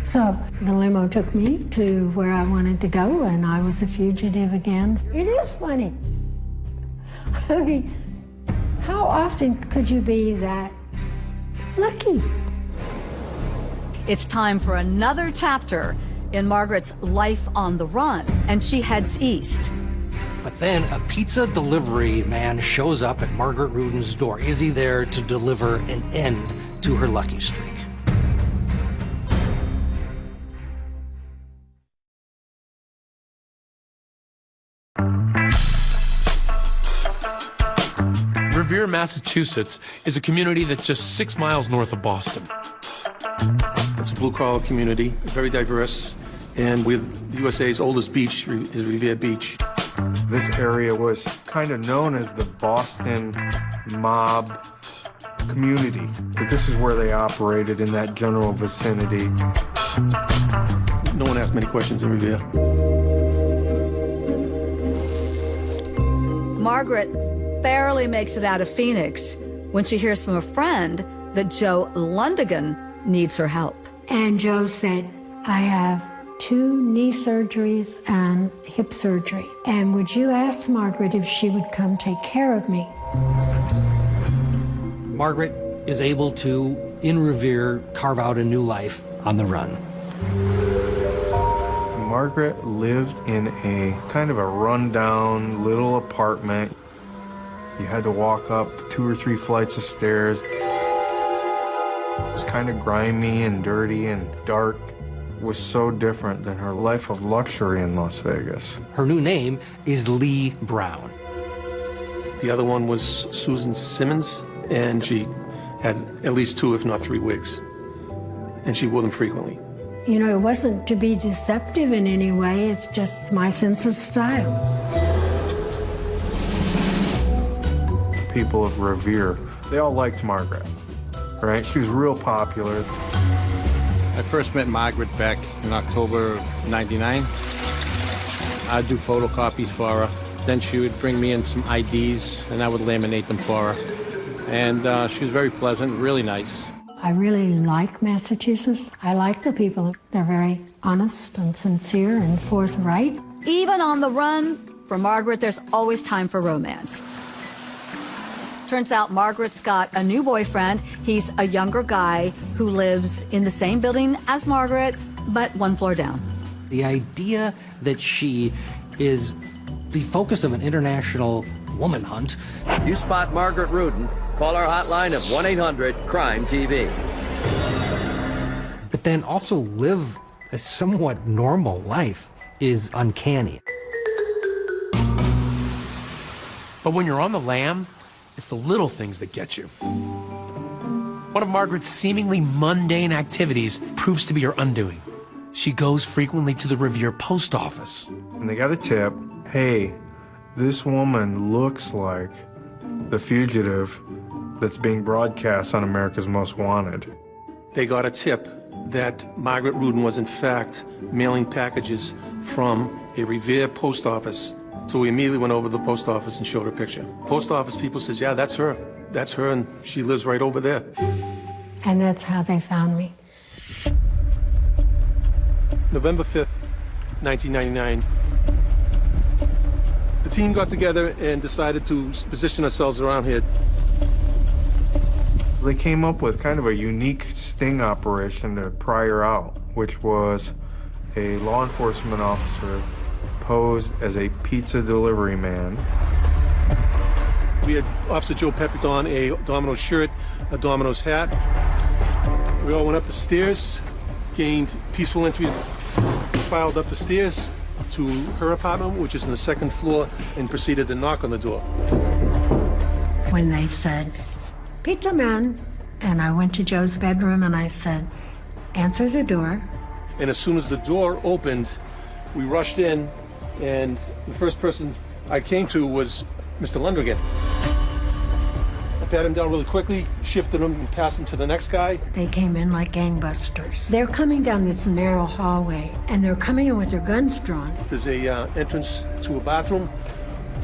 So the limo took me to where I wanted to go, and I was a fugitive again. It is funny. I mean, how often could you be that lucky? It's time for another chapter in Margaret's life on the run, and she heads east. But then a pizza delivery man shows up at Margaret Rudin's door. Is he there to deliver an end to her lucky streak? Revere, Massachusetts is a community that's just 6 miles north of Boston. It's a blue-collar community, very diverse, and with the USA's oldest beach is Revere Beach. This area was kind of known as the Boston mob community, but this is where they operated in that general vicinity. No one asked many questions in Revere. Margaret barely makes it out of Phoenix when she hears from a friend that Joe Lundergan needs her help. And Joe said, I have 2 knee surgeries and hip surgery. And would you ask Margaret if she would come take care of me? Margaret is able to, in Revere, carve out a new life on the run. Margaret lived in a kind of a rundown little apartment. You had to walk up 2 or 3 flights of stairs. It was kind of grimy and dirty and dark. was so different than her life of luxury in Las Vegas. Her new name is Lee Brown. The other one was Susan Simmons, and she had at least 2, if not 3 wigs, and she wore them frequently. You know, it wasn't to be deceptive in any way, it's just my sense of style. People of Revere, they all liked Margaret, right? She was real popular. I first met Margaret back in October of '99. I'd do photocopies for her. Then she would bring me in some IDs, and I would laminate them for her. And she was very pleasant, really nice. I really like Massachusetts. I like the people. They're very honest and sincere and forthright. Even on the run, for Margaret, there's always time for romance. Turns out Margaret's got a new boyfriend. He's a younger guy who lives in the same building as Margaret, but 1 floor down. The idea that she is the focus of an international woman hunt. You spot Margaret Rudin, call our hotline of 1-800-CRIME-TV. But then also live a somewhat normal life is uncanny. But when you're on the lam, it's the little things that get you. One of Margaret's seemingly mundane activities proves to be her undoing. She goes frequently to the Revere post office. And they got a tip, hey, this woman looks like the fugitive that's being broadcast on America's Most Wanted. They got a tip that Margaret Rudin was in fact mailing packages from a Revere post office. So we immediately went over to the post office and showed her picture. Post office people says, yeah, that's her. That's her, and she lives right over there. And that's how they found me. November 5th, 1999. The team got together and decided to position ourselves around here. They came up with kind of a unique sting operation to pry her out, which was a law enforcement officer posed as a pizza delivery man. We had Officer Joe Peppert on a Domino's shirt, a Domino's hat. We all went up the stairs, gained peaceful entry, filed up the stairs to her apartment, which is on the 2nd floor, and proceeded to knock on the door. When they said, "Pizza man," and I went to Joe's bedroom and I said, "Answer the door." And as soon as the door opened, we rushed in, and the first person I came to was Mr. Lundgren. I pat him down really quickly, shifted him, and passed him to the next guy. They came in like gangbusters. They're coming down this narrow hallway, and they're coming in with their guns drawn. There's a entrance to a bathroom.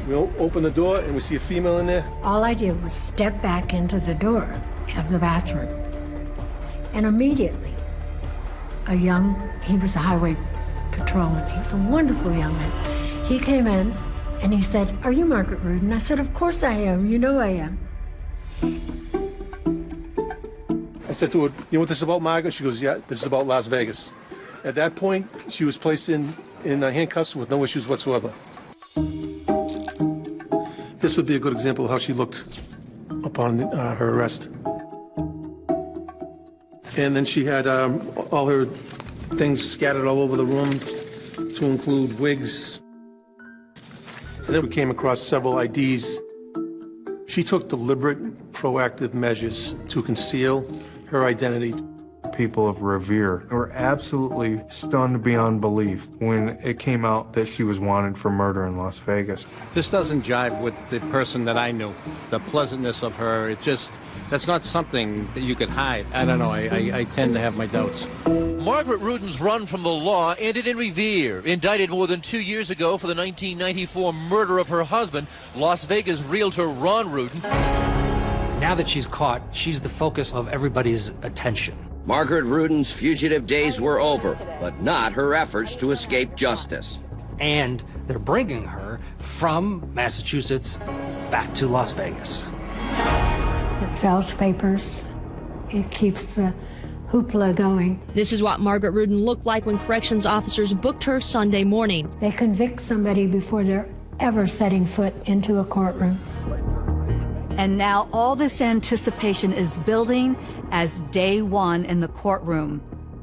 We open the door, and we see a female in there. All I did was step back into the door of the bathroom. And immediately, he was a highway patrolman. He was a wonderful young man. He came in, and he said, "Are you Margaret Rudin?" I said, "Of course I am. You know I am." I said to her, "You know what this is about, Margaret?" She goes, "Yeah, this is about Las Vegas." At that point, she was placed in handcuffs with no issues whatsoever. This would be a good example of how she looked upon her arrest. And then she had all her things scattered all over the room, to include wigs. And then we came across several IDs. She took deliberate, proactive measures to conceal her identity. People of Revere were absolutely stunned beyond belief when it came out that she was wanted for murder in Las Vegas. This doesn't jive with the person that I knew. The pleasantness of her, that's not something that you could hide. I don't know, I tend to have my doubts. Margaret Rudin's run from the law ended in Revere, indicted more than 2 years ago for the 1994 murder of her husband, Las Vegas realtor Ron Rudin. Now that she's caught, she's the focus of everybody's attention. Margaret Rudin's fugitive days were over, but not her efforts to escape justice. And they're bringing her from Massachusetts back to Las Vegas. It sells papers. It keeps the hoopla going. This is what Margaret Rudin looked like when corrections officers booked her Sunday morning. They convict somebody before they're ever setting foot into a courtroom. And now all this anticipation is building as day one in the courtroom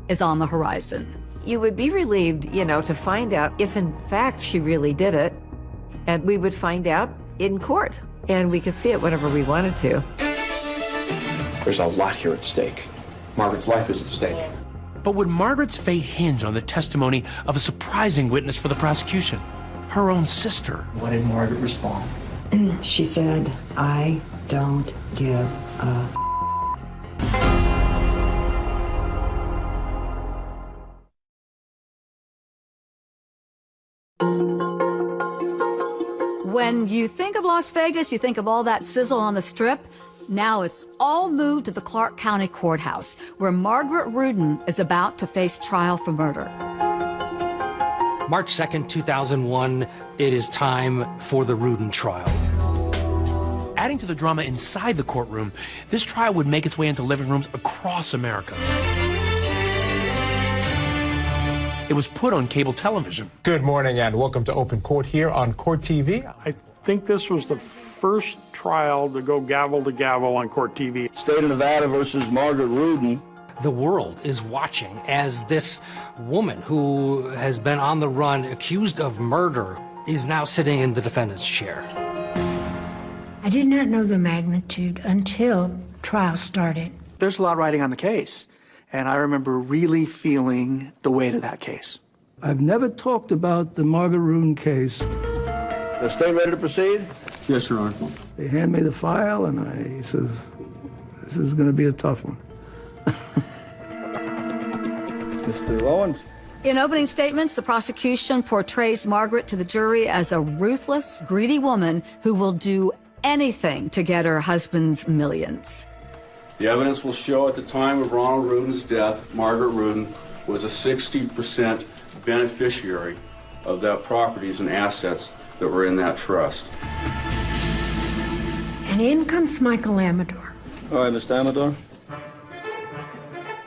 is on the horizon. You would be relieved, you know, to find out if in fact she really did it, and we would find out in court, and we could see it whenever we wanted to. There's a lot here at stake. Margaret's life is at stake. But would Margaret's fate hinge on the testimony of a surprising witness for the prosecution? Her own sister. What did Margaret respond? She said, "I don't give a." When you think of Las Vegas, you think of all that sizzle on the Strip. Now it's all moved to the Clark County Courthouse, where Margaret Rudin is about to face trial for murder. March 2nd, 2001, it is time for the Rudin trial. Adding to the drama inside the courtroom, this trial would make its way into living rooms across America. It was put on cable television. Good morning and welcome to Open Court here on Court TV. I think this was the first trial to go gavel to gavel on Court TV. State of Nevada versus Margaret Rudin. The world is watching as this woman who has been on the run, accused of murder, is now sitting in the defendant's chair. I did not know the magnitude until trial started. There's a lot riding on the case, and I remember really feeling the weight of that case. I've never talked about the Margaret Rudin case. The state ready to proceed? Yes, Your Honor. They hand me the file, and he says, "This is going to be a tough one." Mr. Owens. In opening statements, the prosecution portrays Margaret to the jury as a ruthless, greedy woman who will do anything to get her husband's millions. The evidence will show at the time of Ronald Rudin's death, Margaret Rudin was a 60% beneficiary of that properties and assets that were in that trust. And in comes Michael Amador. All right, Mr. Amador.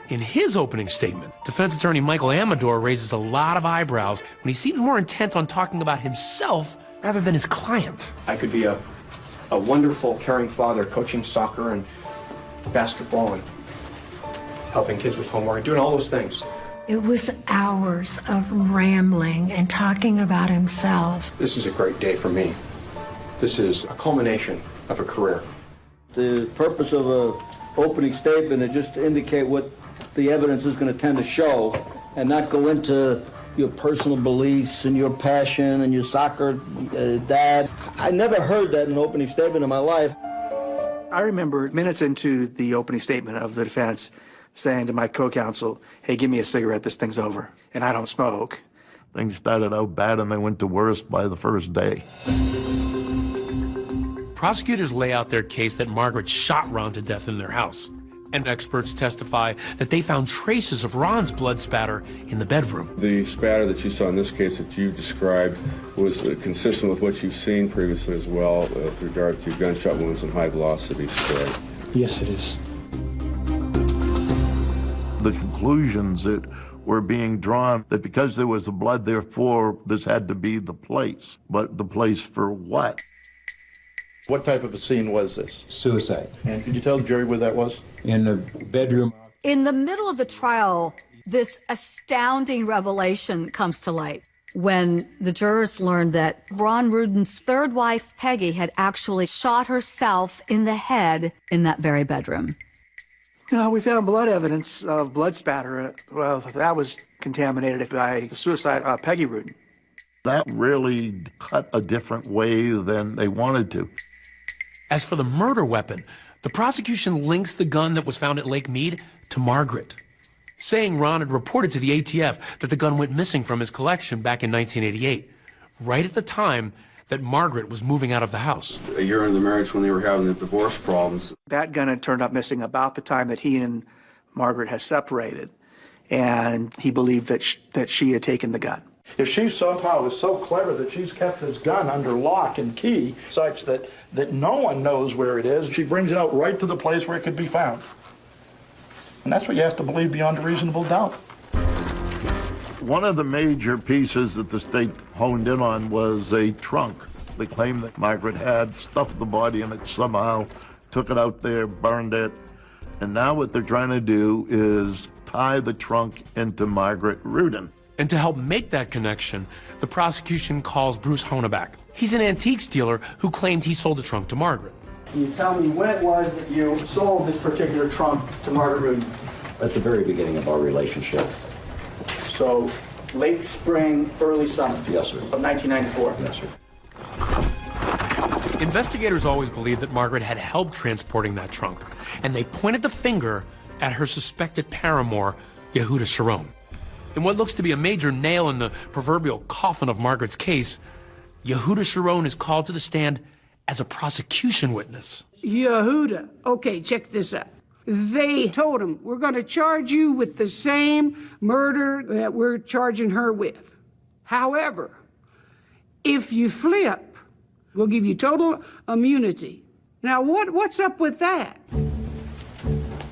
In his opening statement, defense attorney Michael Amador raises a lot of eyebrows when he seems more intent on talking about himself rather than his client. I could be a wonderful, caring father, coaching soccer and basketball and helping kids with homework and doing all those things. It was hours of rambling and talking about himself. This is a great day for me. This is a culmination of a career. The purpose of an opening statement is just to indicate what the evidence is going to tend to show and not go into your personal beliefs and your passion and your soccer dad. I never heard that in an opening statement in my life. I remember minutes into the opening statement of the defense saying to my co-counsel, "Hey, give me a cigarette, this thing's over." And I don't smoke. Things started out bad and they went to worse by the first day. Prosecutors lay out their case that Margaret shot Ron to death in their house. And experts testify that they found traces of Ron's blood spatter in the bedroom. The spatter that you saw in this case that you described was consistent with what you've seen previously as well with regard to gunshot wounds and high-velocity spray. Yes, it is. The conclusions that were being drawn that because there was the blood, therefore this had to be the place. But the place for what? What type of a scene was this? Suicide. And could you tell the jury where that was? In the bedroom. In the middle of the trial, this astounding revelation comes to light when the jurors learned that Ron Rudin's third wife, Peggy, had actually shot herself in the head in that very bedroom. No, we found blood evidence of blood spatter. Well, that was contaminated by the suicide of Peggy Rudin. That really cut a different way than they wanted to. As for the murder weapon, the prosecution links the gun that was found at Lake Mead to Margaret, saying Ron had reported to the ATF that the gun went missing from his collection back in 1988, right at the time that Margaret was moving out of the house. A year into the marriage when they were having the divorce problems. That gun had turned up missing about the time that he and Margaret had separated, and he believed that she had taken the gun. If she somehow is so clever that she's kept this gun under lock and key such that no one knows where it is, she brings it out right to the place where it could be found. And that's what you have to believe beyond a reasonable doubt. One of the major pieces that the state honed in on was a trunk. They claimed that Margaret had stuffed the body in it somehow, took it out there, burned it, and now what they're trying to do is tie the trunk into Margaret Rudin. And to help make that connection, the prosecution calls Bruce Honeback. He's an antiques dealer who claimed he sold the trunk to Margaret. Can you tell me when it was that you sold this particular trunk to Margaret Rudin? At the very beginning of our relationship. So, late spring, early summer? Yes, sir. Of 1994? Yes, sir. Investigators always believed that Margaret had helped transporting that trunk, and they pointed the finger at her suspected paramour, Yehuda Sharon. In what looks to be a major nail in the proverbial coffin of Margaret's case, Yehuda Sharon is called to the stand as a prosecution witness. Yehuda, okay, check this out. They told him, we're going to charge you with the same murder that we're charging her with. However, if you flip, we'll give you total immunity. Now, what's up with that?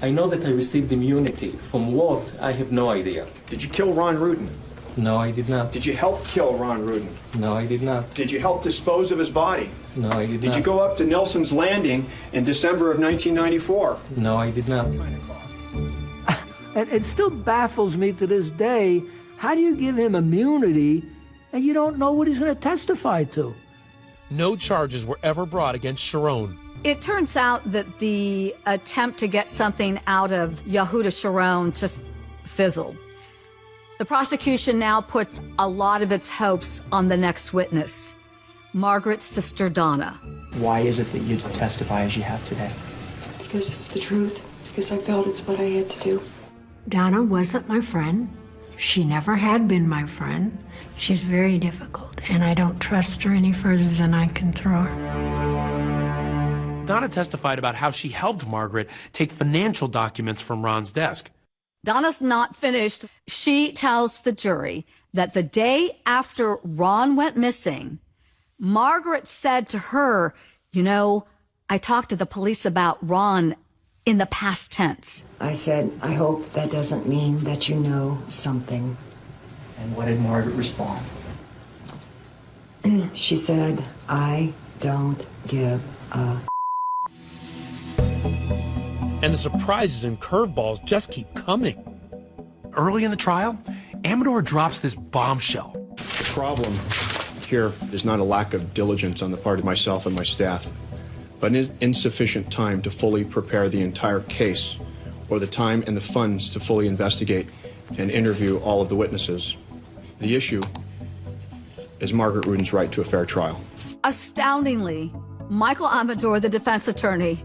I know that I received immunity. From what? I have no idea. Did you kill Ron Rudin? No, I did not. Did you help kill Ron Rudin? No, I did not. Did you help dispose of his body? No, I did not. Did you go up to Nelson's Landing in December of 1994? No, I did not. And it still baffles me to this day. How do you give him immunity and you don't know what he's going to testify to? No charges were ever brought against Sharon. It turns out that the attempt to get something out of Yehuda Sharon just fizzled. The prosecution now puts a lot of its hopes on the next witness, Margaret's sister Donna. Why is it that you testify as you have today? Because it's the truth. Because I felt it's what I had to do. Donna wasn't my friend. She never had been my friend. She's very difficult, and I don't trust her any further than I can throw her. Donna testified about how she helped Margaret take financial documents from Ron's desk. Donna's not finished. She tells the jury that the day after Ron went missing, Margaret said to her, you know, I talked to the police about Ron in the past tense. I said, I hope that doesn't mean that you know something. And what did Margaret respond? She said, I don't give a... And the surprises and curveballs just keep coming. Early in the trial, Amador drops this bombshell. The problem here is not a lack of diligence on the part of myself and my staff, but insufficient time to fully prepare the entire case, or the time and the funds to fully investigate and interview all of the witnesses. The issue is Margaret Rudin's right to a fair trial. Astoundingly, Michael Amador, the defense attorney,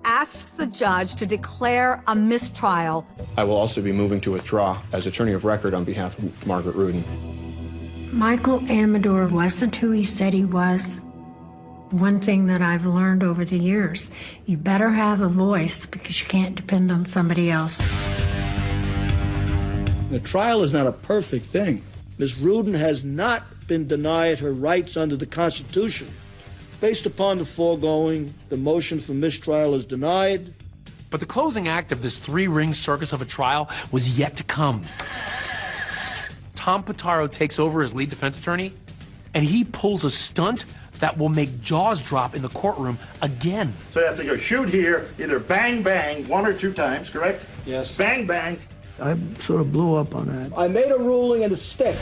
asks the judge to declare a mistrial. I will also be moving to withdraw as attorney of record on behalf of Margaret Rudin. Michael Amador wasn't who he said he was. One thing that I've learned over the years, you better have a voice because you can't depend on somebody else. The trial is not a perfect thing. Ms. Rudin has not been denied her rights under the Constitution. Based upon the foregoing, the motion for mistrial is denied. But the closing act of this three-ring circus of a trial was yet to come. Tom Pitaro takes over as lead defense attorney, and he pulls a stunt that will make jaws drop in the courtroom again. So you have to go shoot here, either bang, bang, 1 or 2 times, correct? Yes. Bang, bang. I sort of blew up on that. I made a ruling and it sticks.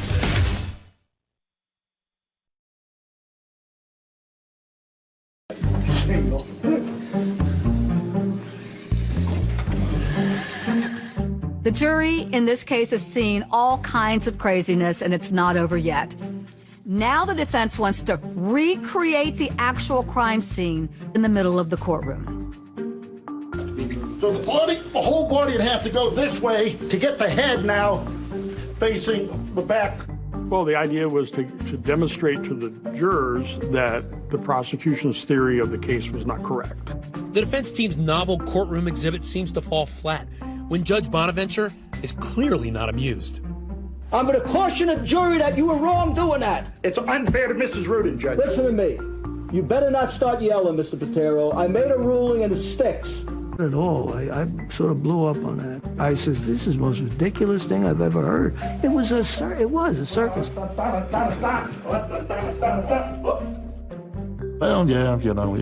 The jury in this case has seen all kinds of craziness, and it's not over yet. Now the defense wants to recreate the actual crime scene in the middle of the courtroom. So the whole body would have to go this way to get the head now facing the back. Well, the idea was to demonstrate to the jurors that the prosecution's theory of the case was not correct. The defense team's novel courtroom exhibit seems to fall flat when Judge Bonaventure is clearly not amused. I'm going to caution the jury that you were wrong doing that. It's unfair to Mrs. Rudin, Judge. Listen to me. You better not start yelling, Mr. Pitaro. I made a ruling and it sticks. Not at all. I sort of blew up on that. I said, this is the most ridiculous thing I've ever heard. It was a circus. Well, yeah, you know,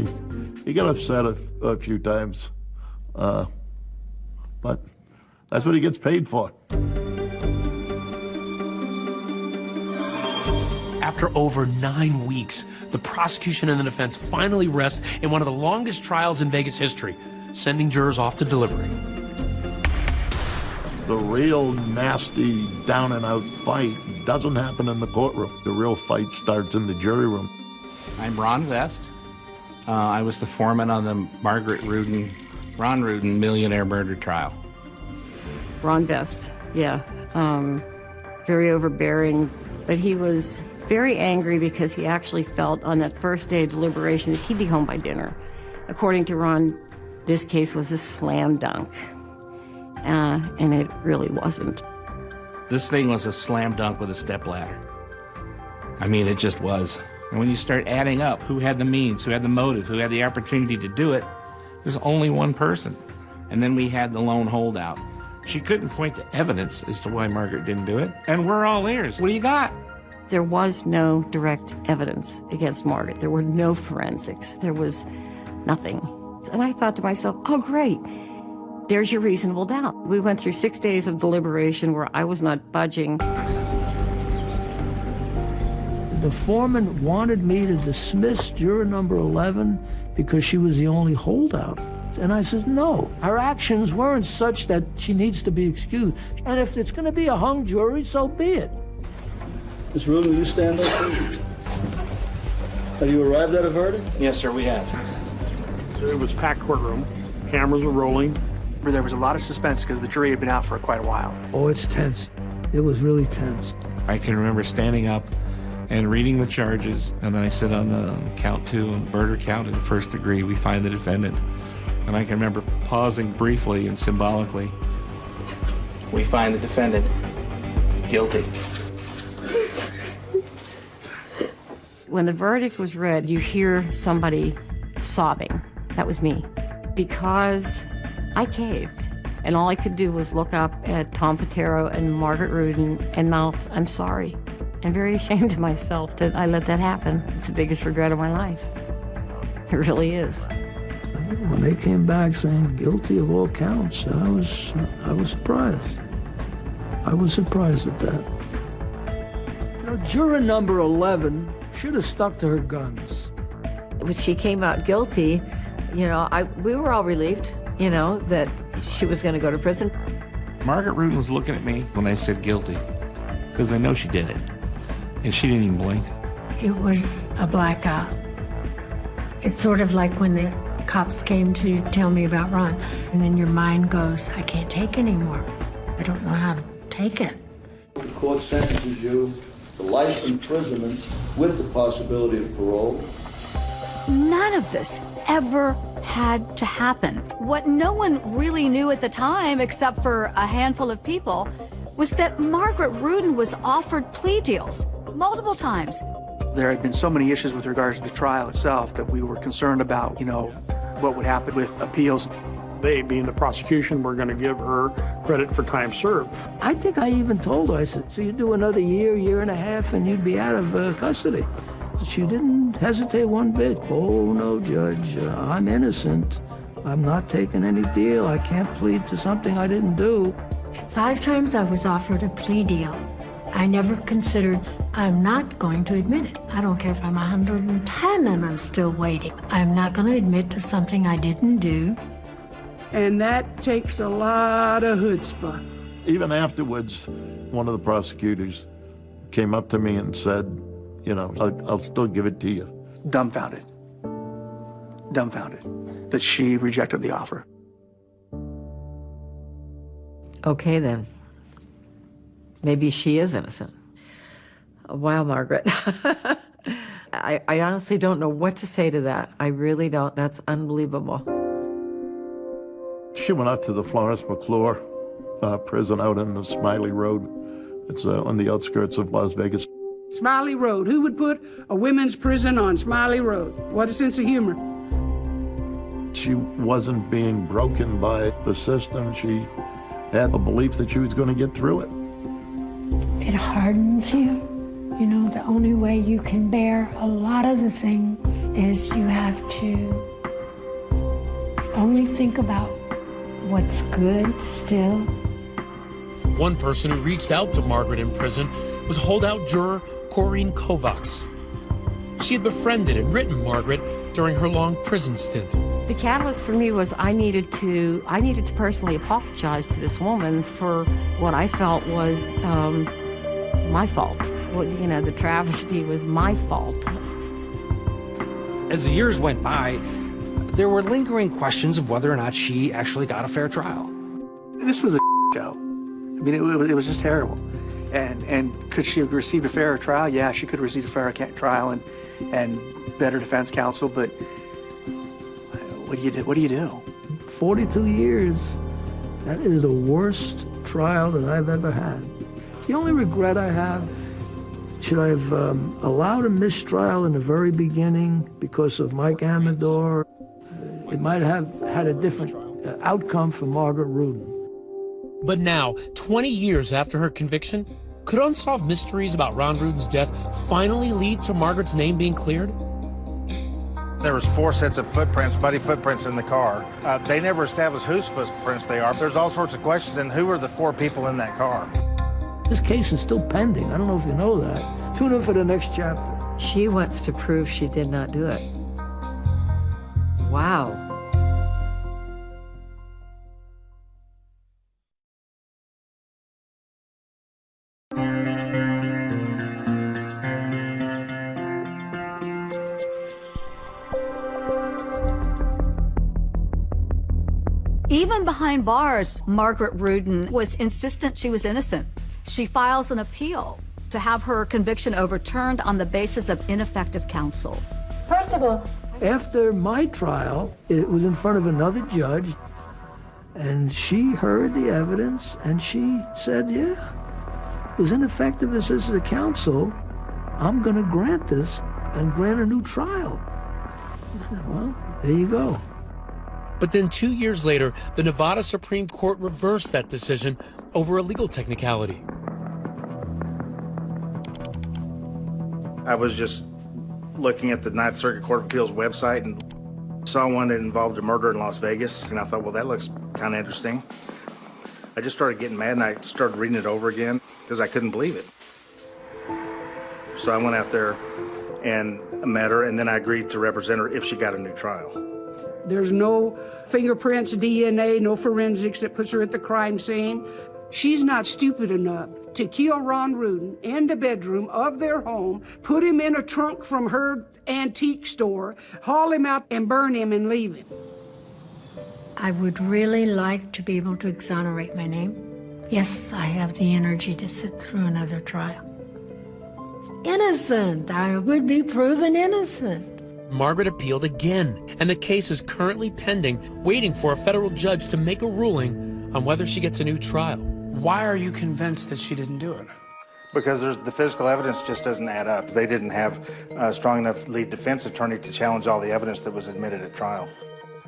he got upset a few times, but That's what he gets paid for. After over 9 weeks, the prosecution and the defense finally rest in one of the longest trials in Vegas history, sending jurors off to deliberate. The real nasty, down-and-out fight doesn't happen in the courtroom. The real fight starts in the jury room. I'm Ron Vest. I was the foreman on the Ron Rudin millionaire murder trial. Ron Vest, yeah. Very overbearing, but he was very angry because he actually felt on that first day of deliberation that he'd be home by dinner. According to Ron, this case was a slam dunk, and it really wasn't. This thing was a slam dunk with a stepladder. I mean, it just was. And when you start adding up who had the means, who had the motive, who had the opportunity to do it, there's only one person. And then we had the lone holdout. She couldn't point to evidence as to why Margaret didn't do it, and we're all ears. What do you got? There was no direct evidence against Margaret. There were no forensics. There was nothing. And I thought to myself, oh, great. There's your reasonable doubt. We went through 6 days of deliberation where I was not budging. The foreman wanted me to dismiss juror number 11 because she was the only holdout. And I said, no, her actions weren't such that she needs to be excused. And if it's going to be a hung jury, so be it. Ms. Rudin, will you stand up, please? Have you arrived at a verdict? Yes, sir, we have. It was packed courtroom. Cameras were rolling. There was a lot of suspense because the jury had been out for quite a while. Oh, it's tense. It was really tense. I can remember standing up and reading the charges, and then I sit on the count 2 and murder count in the first degree. We find the defendant. And I can remember pausing briefly and symbolically. We find the defendant guilty. When the verdict was read, you hear somebody sobbing. That was me. Because I caved. And all I could do was look up at Tom Patero and Margaret Rudin and mouth, I'm sorry. I'm very ashamed of myself that I let that happen. It's the biggest regret of my life. It really is. When they came back saying guilty of all counts, I was surprised. I was surprised at that. You know, juror number 11 should have stuck to her guns. When she came out guilty, you know, we were all relieved, you know, that she was going to go to prison. Margaret Rudin was looking at me when I said guilty, because I know she did it. And she didn't even blink. It was a blackout. It's sort of like when the cops came to tell me about Ron, and then your mind goes, I can't take anymore. I don't know how to take it. The court sentences you to life imprisonment with the possibility of parole. None of this ever had to happen. What no one really knew at the time, except for a handful of people, was that Margaret Rudin was offered plea deals multiple times. There had been so many issues with regards to the trial itself that we were concerned about, you know, what would happen with appeals. They, being the prosecution, were going to give her credit for time served. I think I even told her, I said, so you do another year and a half, and you'd be out of custody. She didn't hesitate one bit. Oh, no, Judge, I'm innocent. I'm not taking any deal. I can't plead to something I didn't do. 5 times I was offered a plea deal. I never considered, I'm not going to admit it. I don't care if I'm 110 and I'm still waiting. I'm not going to admit to something I didn't do. And that takes a lot of chutzpah. Even afterwards, one of the prosecutors came up to me and said, you know, I'll still give it to you. Dumbfounded that she rejected the offer. Okay, then. Maybe she is innocent. Wow, Margaret. I honestly don't know what to say to that. I really don't. That's unbelievable. She went out to the Florence McClure prison out on the Smiley Road. It's on the outskirts of Las Vegas. Smiley Road. Who would put a women's prison on Smiley Road? What a sense of humor. She wasn't being broken by the system. She had a belief that she was going to get through it. It hardens you. You know, the only way you can bear a lot of the things is you have to only think about what's good still One person who reached out to Margaret in prison was holdout juror Corinne Kovacs. She had befriended and written Margaret during her long prison stint. The catalyst for me was I needed to personally apologize to this woman for what I felt was my fault. Well, you know, the travesty was my fault. As the years went by, there were lingering questions of whether or not she actually got a fair trial. This was a show. I mean, it was just terrible. And could she have received a fairer trial? Yeah, she could have received a fairer trial and better defense counsel, but what do you do? 42 years. That is the worst trial that I've ever had. The only regret I have, should I have allowed a mistrial in the very beginning because of Mike Amador? It might have had a different outcome for Margaret Rudin. But now, 20 years after her conviction, could unsolved mysteries about Ron Rudin's death finally lead to Margaret's name being cleared? There was 4 sets of footprints, muddy footprints in the car. They never established whose footprints they are. There's all sorts of questions, and who are the 4 people in that car? This case is still pending. I don't know if you know that. Tune in for the next chapter. She wants to prove she did not do it. Wow. Even behind bars, Margaret Rudin was insistent she was innocent. She files an appeal to have her conviction overturned on the basis of ineffective counsel. First of all, after my trial, it was in front of another judge, and she heard the evidence, and she said, yeah, it was ineffective assistance of counsel. I'm going to grant this and grant a new trial. Well, there you go. But then 2 years later, the Nevada Supreme Court reversed that decision over a legal technicality. I was just looking at the Ninth Circuit Court of Appeals website and saw one that involved a murder in Las Vegas, and I thought, well, that looks kind of interesting. I just started getting mad, and I started reading it over again because I couldn't believe it. So I went out there and met her, and then I agreed to represent her if she got a new trial. There's no fingerprints, DNA, no forensics that puts her at the crime scene. She's not stupid enough to kill Ron Rudin in the bedroom of their home, put him in a trunk from her antique store, haul him out and burn him and leave him. I would really like to be able to exonerate my name. Yes, I have the energy to sit through another trial. Innocent. I would be proven innocent. Margaret appealed again, and the case is currently pending, waiting for a federal judge to make a ruling on whether she gets a new trial. Why are you convinced that she didn't do it? Because the physical evidence just doesn't add up. They didn't have a strong enough lead defense attorney to challenge all the evidence that was admitted at trial.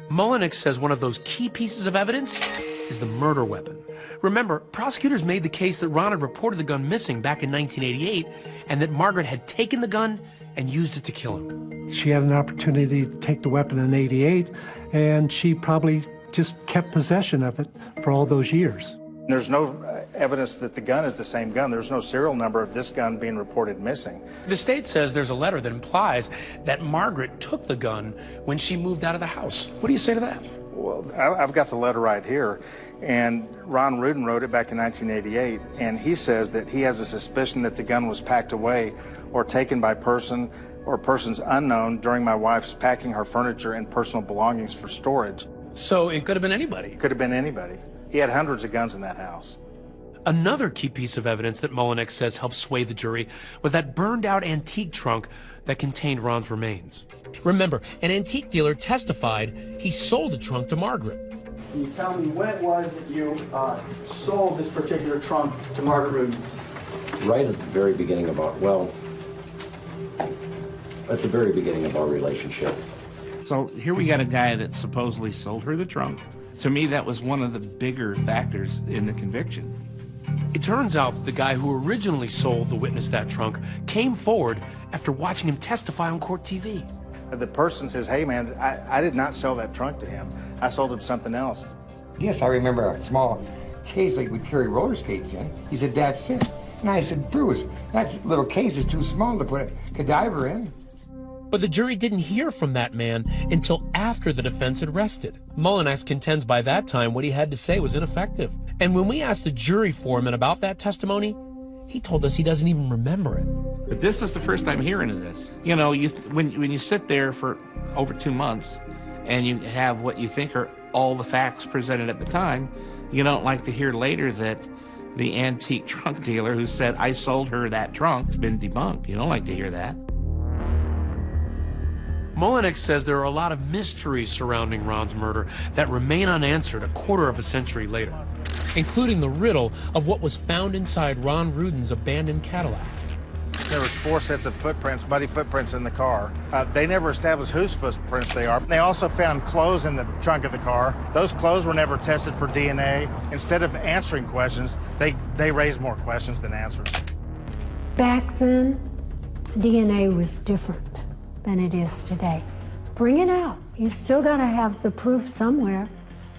Mullenix says one of those key pieces of evidence is the murder weapon. Remember, prosecutors made the case that Ron had reported the gun missing back in 1988, and that Margaret had taken the gun and used it to kill him. She had an opportunity to take the weapon in '88, and she probably just kept possession of it for all those years. There's no evidence that the gun is the same gun. There's no serial number of this gun being reported missing. The state says there's a letter that implies that Margaret took the gun when she moved out of the house. What do you say to that? Well, I've got the letter right here, and Ron Rudin wrote it back in 1988, and he says that he has a suspicion that the gun was packed away or taken by person or persons unknown during my wife's packing her furniture and personal belongings for storage. So it could have been anybody? It could have been anybody. He had hundreds of guns in that house. Another key piece of evidence that Mullenix says helped sway the jury was that burned-out antique trunk that contained Ron's remains. Remember, an antique dealer testified he sold the trunk to Margaret. Can you tell me when it was that you sold this particular trunk to Margaret Rudin? Right at the very beginning of our, at the very beginning of our relationship. So here we got a guy that supposedly sold her the trunk. To me, that was one of the bigger factors in the conviction. It turns out that the guy who originally sold the witness that trunk came forward after watching him testify on court TV. The person says, hey man, I did not sell that trunk to him. I sold him something else. Yes, I remember a small case like we carry roller skates in. He said, that's it. And I said, Bruce, that little case is too small to put a cadaver in. But the jury didn't hear from that man until after the defense had rested. Mullinex contends by that time what he had to say was ineffective. And when we asked the jury foreman about that testimony, he told us he doesn't even remember it. But this is the first time hearing of this. You know, when you sit there for over 2 months and you have what you think are all the facts presented at the time, you don't like to hear later that the antique trunk dealer who said, I sold her that trunk, has been debunked. You don't like to hear that. Mullinex says there are a lot of mysteries surrounding Ron's murder that remain unanswered a quarter of a century later, including the riddle of what was found inside Ron Rudin's abandoned Cadillac. There was 4 sets of footprints, muddy footprints in the car. They never established whose footprints they are. They also found clothes in the trunk of the car. Those clothes were never tested for DNA. Instead of answering questions, they raised more questions than answers. Back then, DNA was different than it is today. Bring it out. You still got to have the proof somewhere.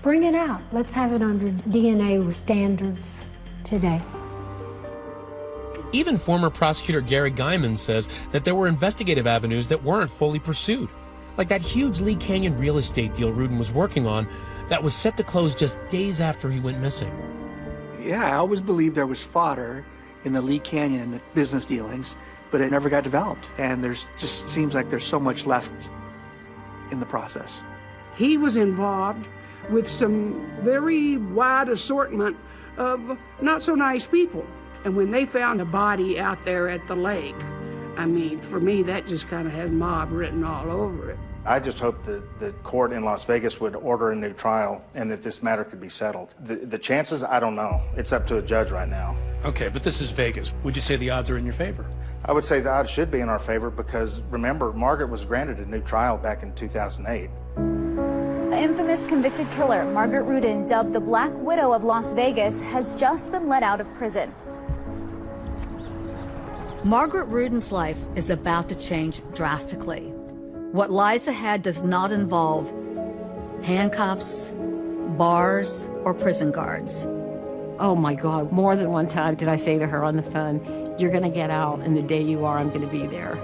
Bring it out. Let's have it under DNA standards today. Even former prosecutor Gary Guyman says that there were investigative avenues that weren't fully pursued, like that huge Lee Canyon real estate deal Rudin was working on that was set to close just days after he went missing. Yeah, I always believed there was fodder in the Lee Canyon business dealings, but it never got developed. And there's just seems like there's so much left in the process. He was involved with some very wide assortment of not so nice people. And when they found a body out there at the lake, I mean, for me, that just kind of has mob written all over it. I just hope that the court in Las Vegas would order a new trial and that this matter could be settled. The chances, I don't know. It's up to a judge right now. Okay, but this is Vegas. Would you say the odds are in your favor? I would say the odds should be in our favor because, remember, Margaret was granted a new trial back in 2008. Infamous convicted killer Margaret Rudin, dubbed the Black Widow of Las Vegas, has just been let out of prison. Margaret Rudin's life is about to change drastically. What lies ahead does not involve handcuffs, bars, or prison guards. Oh my God, more than one time did I say to her on the phone, you're gonna get out, and the day you are, I'm gonna be there.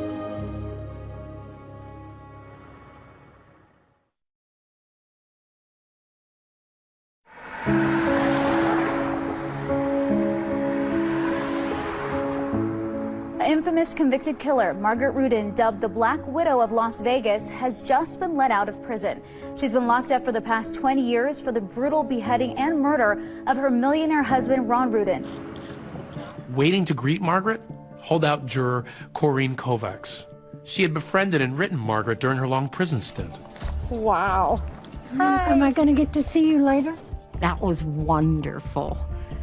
Infamous convicted killer Margaret Rudin, dubbed the Black Widow of Las Vegas, has just been let out of prison. She's been locked up for the past 20 years for the brutal beheading and murder of her millionaire husband, Ron Rudin. Waiting to greet Margaret, holdout juror Corinne Kovacs. She had befriended and written Margaret during her long prison stint. Wow. Hi. Am I going to get to see you later? That was wonderful.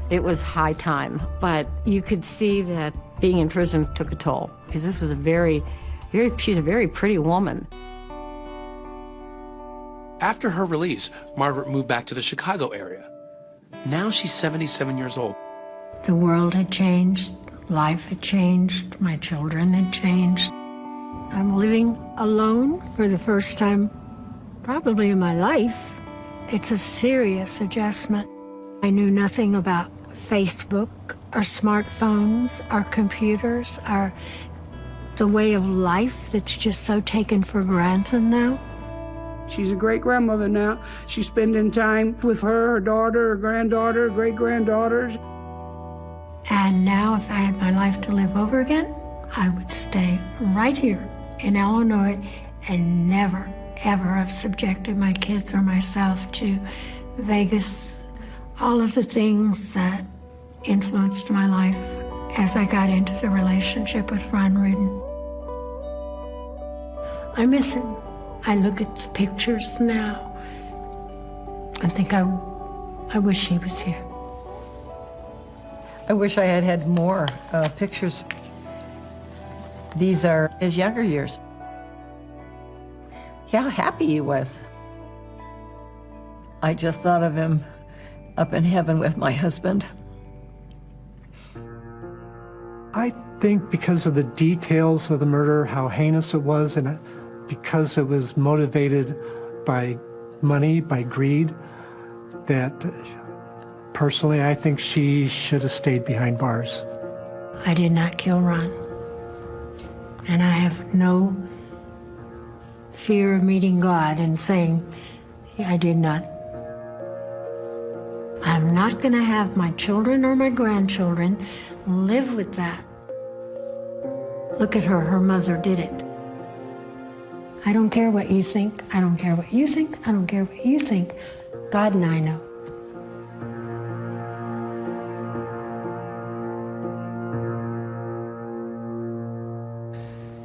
It was high time, but you could see that being in prison took a toll, because this was she's a very pretty woman. After her release, Margaret moved back to the Chicago area. Now she's 77 years old. The world had changed, life had changed, my children had changed. I'm living alone for the first time probably in my life. It's a serious adjustment. I knew nothing about Facebook, our smartphones, our computers, the way of life that's just so taken for granted now. She's a great grandmother now. She's spending time with her daughter, her granddaughter, great-granddaughters. And now if I had my life to live over again, I would stay right here in Illinois and never, ever have subjected my kids or myself to Vegas, all of the things that influenced my life as I got into the relationship with Ron Rudin. I miss him. I look at the pictures now and think I wish he was here. I wish I had had more pictures. These are his younger years. How happy he was. I just thought of him up in heaven with my husband. I think because of the details of the murder, how heinous it was, and because it was motivated by money, by greed, that Personally, I think she should have stayed behind bars. I did not kill Ron. And I have no fear of meeting God and saying, I did not. I'm not going to have my children or my grandchildren live with that. Look at her. Her mother did it. I don't care what you think. I don't care what you think. I don't care what you think. God and I know.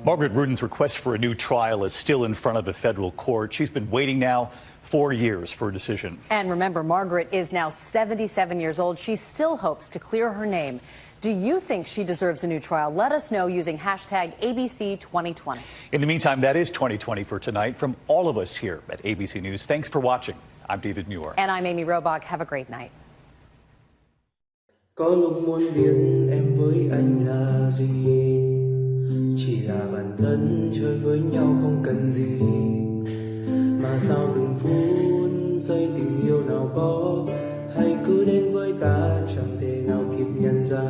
Margaret Rudin's request for a new trial is still in front of a federal court. She's been waiting now 4 years for a decision. And remember, Margaret is now 77 years old. She still hopes to clear her name. Do you think she deserves a new trial? Let us know using hashtag ABC2020. In the meantime, that is 2020 for tonight. From all of us here at ABC News, thanks for watching. I'm David Muir. And I'm Amy Robach. Have a great night. Có lúc muốn biết em với anh là gì, chỉ là bản thân chơi với nhau không cần gì, mà sao từng phút giây tình yêu nào có hay cứ đến với ta chẳng thể nào kịp nhận ra.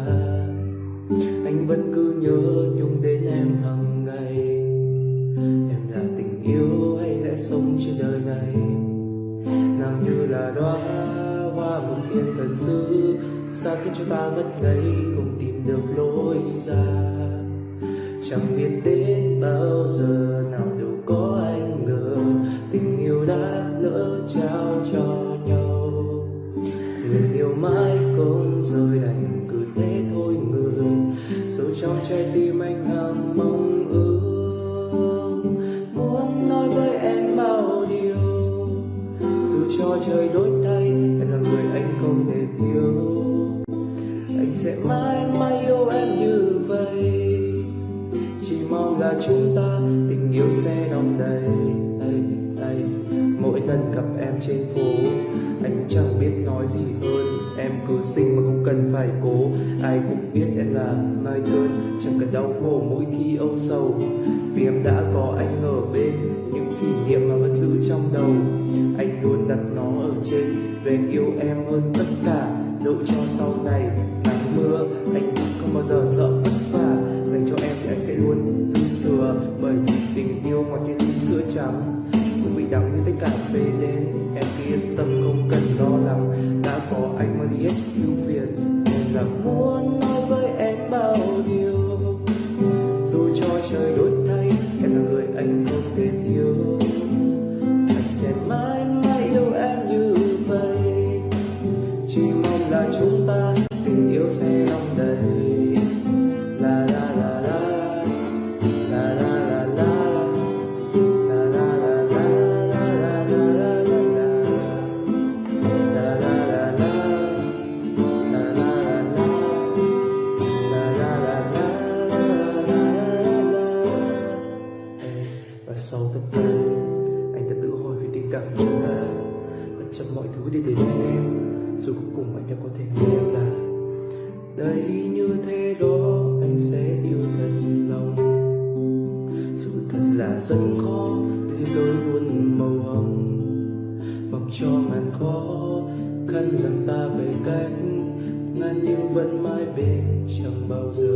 Anh vẫn cứ nhớ nhung đến em hàng ngày. Em là tình yêu hay lẽ sống trên đời này, nàng như là đóa hoa một thiên thần sứ, xa khiến cho ta ngất ngây không tìm được lối ra. Chẳng biết đến bao giờ nào đâu có anh ngờ tình yêu đã lỡ trao cho nhau. Nguyện yêu mãi không rời đành cứ thế thôi người, sâu trong trái tim anh hằng mong ước. Muốn nói với em bao điều, dù cho trời đổi thay em là người anh không thể thiếu. Anh sẽ mãi mãi yêu em như vậy, chỉ mong là chúng ta tình yêu sẽ đong đầy. Mỗi lần gặp em trên phố anh cũng chẳng biết nói gì hơn, em cứ xinh mà không cần phải cố. Ai cũng biết em là mai cơn, chẳng cần đau khổ mỗi khi âu sầu, vì em đã có anh ở bên, những kỷ niệm mà vẫn giữ trong đầu. Anh luôn đặt nó ở trên, về anh yêu em hơn tất cả. Dẫu cho sau này nắng mưa anh không bao giờ sợ vất vả, dành cho em thì anh sẽ luôn dư thừa, bởi vì tình yêu ngọt như ly sữa trắng, cũng bị đắng như tất cả về đến. Em cứ yên tâm không cần lo lắng, đã có anh mà đi hết ưu phiền. Nên là muốn nói với em bao điều, dù cho trời đổi thay em là người anh không thể thiếu. Anh sẽ mãi mãi yêu em như vậy, chỉ mong là chúng ta tình yêu sẽ đong đầy. La la la la, la la la la, la la la la, la la la la, la la la la, la la la la, la la la. Và sau tất cả anh đã tự hỏi về tình cảm của chúng ta, bất chấp mọi thứ để đến với em, rồi cuối cùng anh đã có thể nghĩ em là đây như thế đó anh sẽ yêu thật lòng. Sự thật là rất khó để thế giới luôn màu hồng, mặc cho ngàn khó khăn làm ta về cách ngàn nhưng vẫn mãi bên chẳng bao giờ